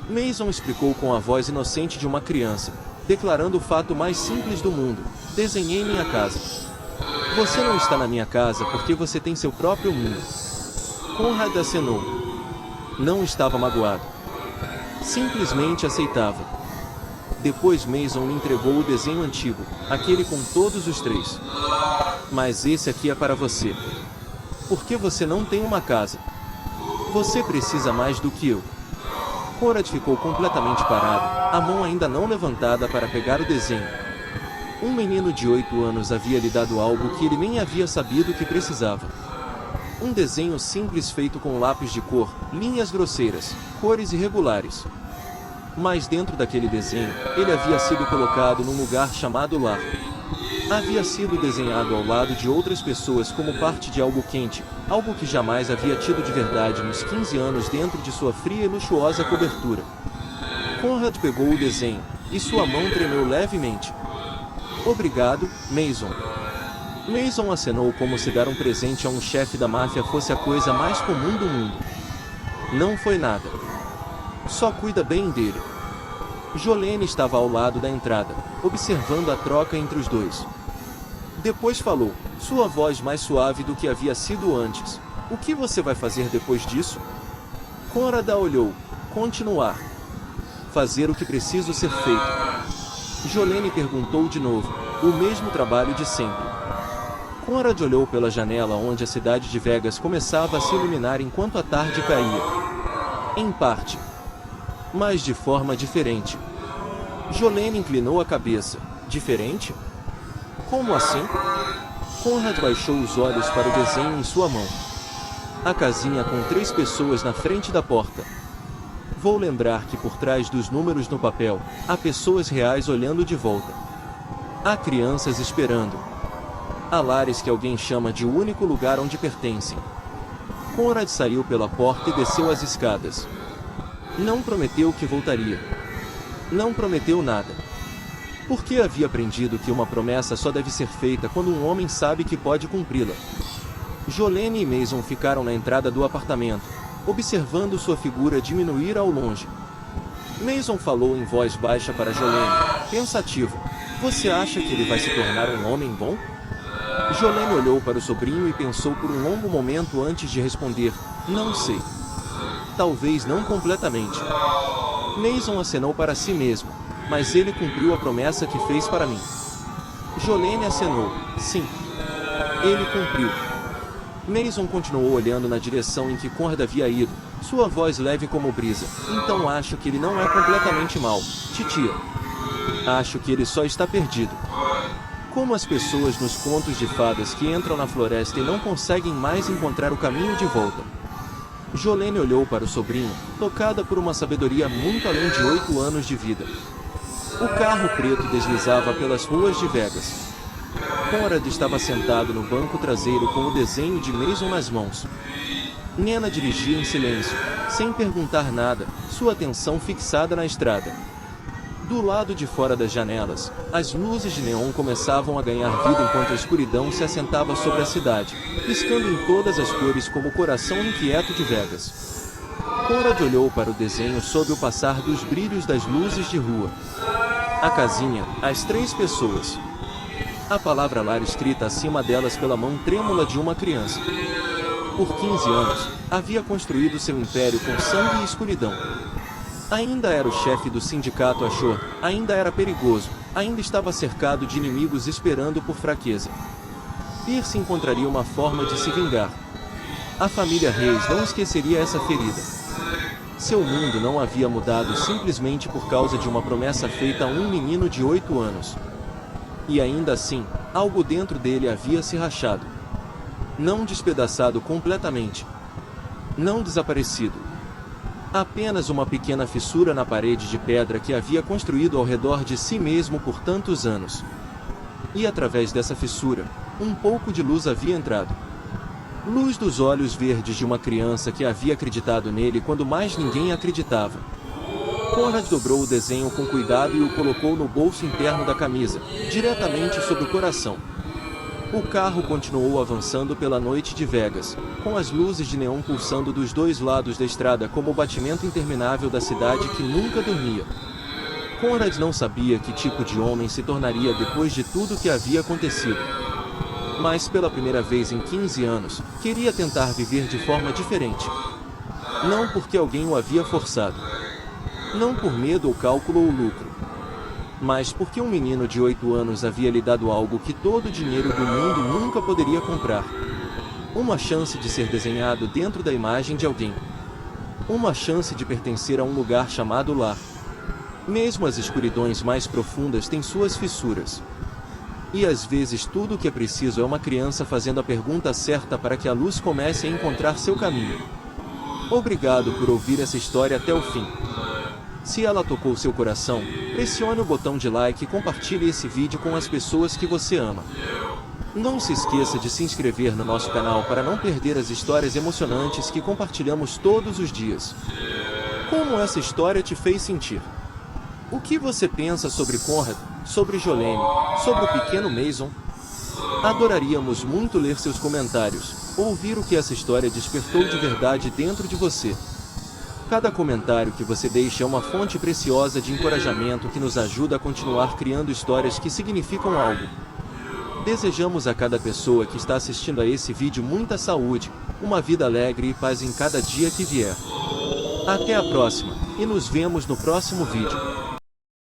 Mason explicou com a voz inocente de uma criança, declarando o fato mais simples do mundo: desenhei minha casa. Você não está na minha casa porque você tem seu próprio mundo. Conrad acenou. Não estava magoado. Simplesmente aceitava. Depois Mason lhe entregou o desenho antigo, aquele com todos os 3. Mas esse aqui é para você. Porque você não tem uma casa. Você precisa mais do que eu. Conrad ficou completamente parado, a mão ainda não levantada para pegar o desenho. Um menino de 8 anos havia lhe dado algo que ele nem havia sabido que precisava. Um desenho simples feito com lápis de cor, linhas grosseiras, cores irregulares. Mas dentro daquele desenho, ele havia sido colocado num lugar chamado lar. Havia sido desenhado ao lado de outras pessoas como parte de algo quente, algo que jamais havia tido de verdade nos 15 anos dentro de sua fria e luxuosa cobertura. Conrad pegou o desenho, e sua mão tremeu levemente. Obrigado, Mason. Mason acenou como se dar um presente a um chefe da máfia fosse a coisa mais comum do mundo. Não foi nada. Só cuida bem dele. Jolene estava ao lado da entrada, observando a troca entre os dois. Depois falou, sua voz mais suave do que havia sido antes. O que você vai fazer depois disso? Conrad a olhou. Continuar. Fazer o que preciso ser feito. Jolene perguntou de novo, o mesmo trabalho de sempre. Conrad olhou pela janela onde a cidade de Vegas começava a se iluminar enquanto a tarde caía. Em parte. Mas de forma diferente. Jolene inclinou a cabeça. Diferente? Como assim? Conrad baixou os olhos para o desenho em sua mão. A casinha com 3 pessoas na frente da porta. Vou lembrar que por trás dos números no papel, há pessoas reais olhando de volta. Há crianças esperando. Há lares que alguém chama de o único lugar onde pertencem. Conrad saiu pela porta e desceu as escadas. Não prometeu que voltaria. Não prometeu nada. Porque havia aprendido que uma promessa só deve ser feita quando um homem sabe que pode cumpri-la. Jolene e Mason ficaram na entrada do apartamento, observando sua figura diminuir ao longe. Mason falou em voz baixa para Jolene, pensativo: "Você acha que ele vai se tornar um homem bom?" Jolene olhou para o sobrinho e pensou por um longo momento antes de responder: "Não sei. Talvez não completamente." Mason acenou para si mesmo: "Mas ele cumpriu a promessa que fez para mim." Jolene acenou: "Sim. Ele cumpriu." Mason continuou olhando na direção em que Conrad havia ido, sua voz leve como brisa: "Então acho que ele não é completamente mau, titia. Acho que ele só está perdido. Como as pessoas nos contos de fadas que entram na floresta e não conseguem mais encontrar o caminho de volta." Jolene olhou para o sobrinho, tocada por uma sabedoria muito além de 8 anos de vida. O carro preto deslizava pelas ruas de Vegas. Conrad estava sentado no banco traseiro com o desenho de Mason nas mãos. Nena dirigia em silêncio, sem perguntar nada, sua atenção fixada na estrada. Do lado de fora das janelas, as luzes de neon começavam a ganhar vida enquanto a escuridão se assentava sobre a cidade, piscando em todas as cores como o coração inquieto de Vegas. Conrad olhou para o desenho sob o passar dos brilhos das luzes de rua. A casinha, as 3 pessoas. A palavra lar escrita acima delas pela mão trêmula de uma criança. Por 15 anos, havia construído seu império com sangue e escuridão. Ainda era o chefe do sindicato Ashore, ainda era perigoso, ainda estava cercado de inimigos esperando por fraqueza. Pierce encontraria uma forma de se vingar. A família Reis não esqueceria essa ferida. Seu mundo não havia mudado simplesmente por causa de uma promessa feita a um menino de 8 anos. E ainda assim, algo dentro dele havia se rachado. Não despedaçado completamente. Não desaparecido. Apenas uma pequena fissura na parede de pedra que havia construído ao redor de si mesmo por tantos anos. E através dessa fissura, um pouco de luz havia entrado. Luz dos olhos verdes de uma criança que havia acreditado nele quando mais ninguém acreditava. Conrad dobrou o desenho com cuidado e o colocou no bolso interno da camisa, diretamente sobre o coração. O carro continuou avançando pela noite de Vegas, com as luzes de neon pulsando dos 2 lados da estrada como o batimento interminável da cidade que nunca dormia. Conrad não sabia que tipo de homem se tornaria depois de tudo que havia acontecido. Mas pela primeira vez em 15 anos, queria tentar viver de forma diferente. Não porque alguém o havia forçado. Não por medo ou cálculo ou lucro. Mas porque um menino de 8 anos havia lhe dado algo que todo o dinheiro do mundo nunca poderia comprar. Uma chance de ser desenhado dentro da imagem de alguém. Uma chance de pertencer a um lugar chamado lar. Mesmo as escuridões mais profundas têm suas fissuras. E às vezes tudo o que é preciso é uma criança fazendo a pergunta certa para que a luz comece a encontrar seu caminho. Obrigado por ouvir essa história até o fim. Se ela tocou seu coração, pressione o botão de like e compartilhe esse vídeo com as pessoas que você ama. Não se esqueça de se inscrever no nosso canal para não perder as histórias emocionantes que compartilhamos todos os dias. Como essa história te fez sentir? O que você pensa sobre Conrad, sobre Jolene, sobre o pequeno Mason? Adoraríamos muito ler seus comentários, ouvir o que essa história despertou de verdade dentro de você. Cada comentário que você deixa é uma fonte preciosa de encorajamento que nos ajuda a continuar criando histórias que significam algo. Desejamos a cada pessoa que está assistindo a esse vídeo muita saúde, uma vida alegre e paz em cada dia que vier. Até a próxima, e nos vemos no próximo vídeo.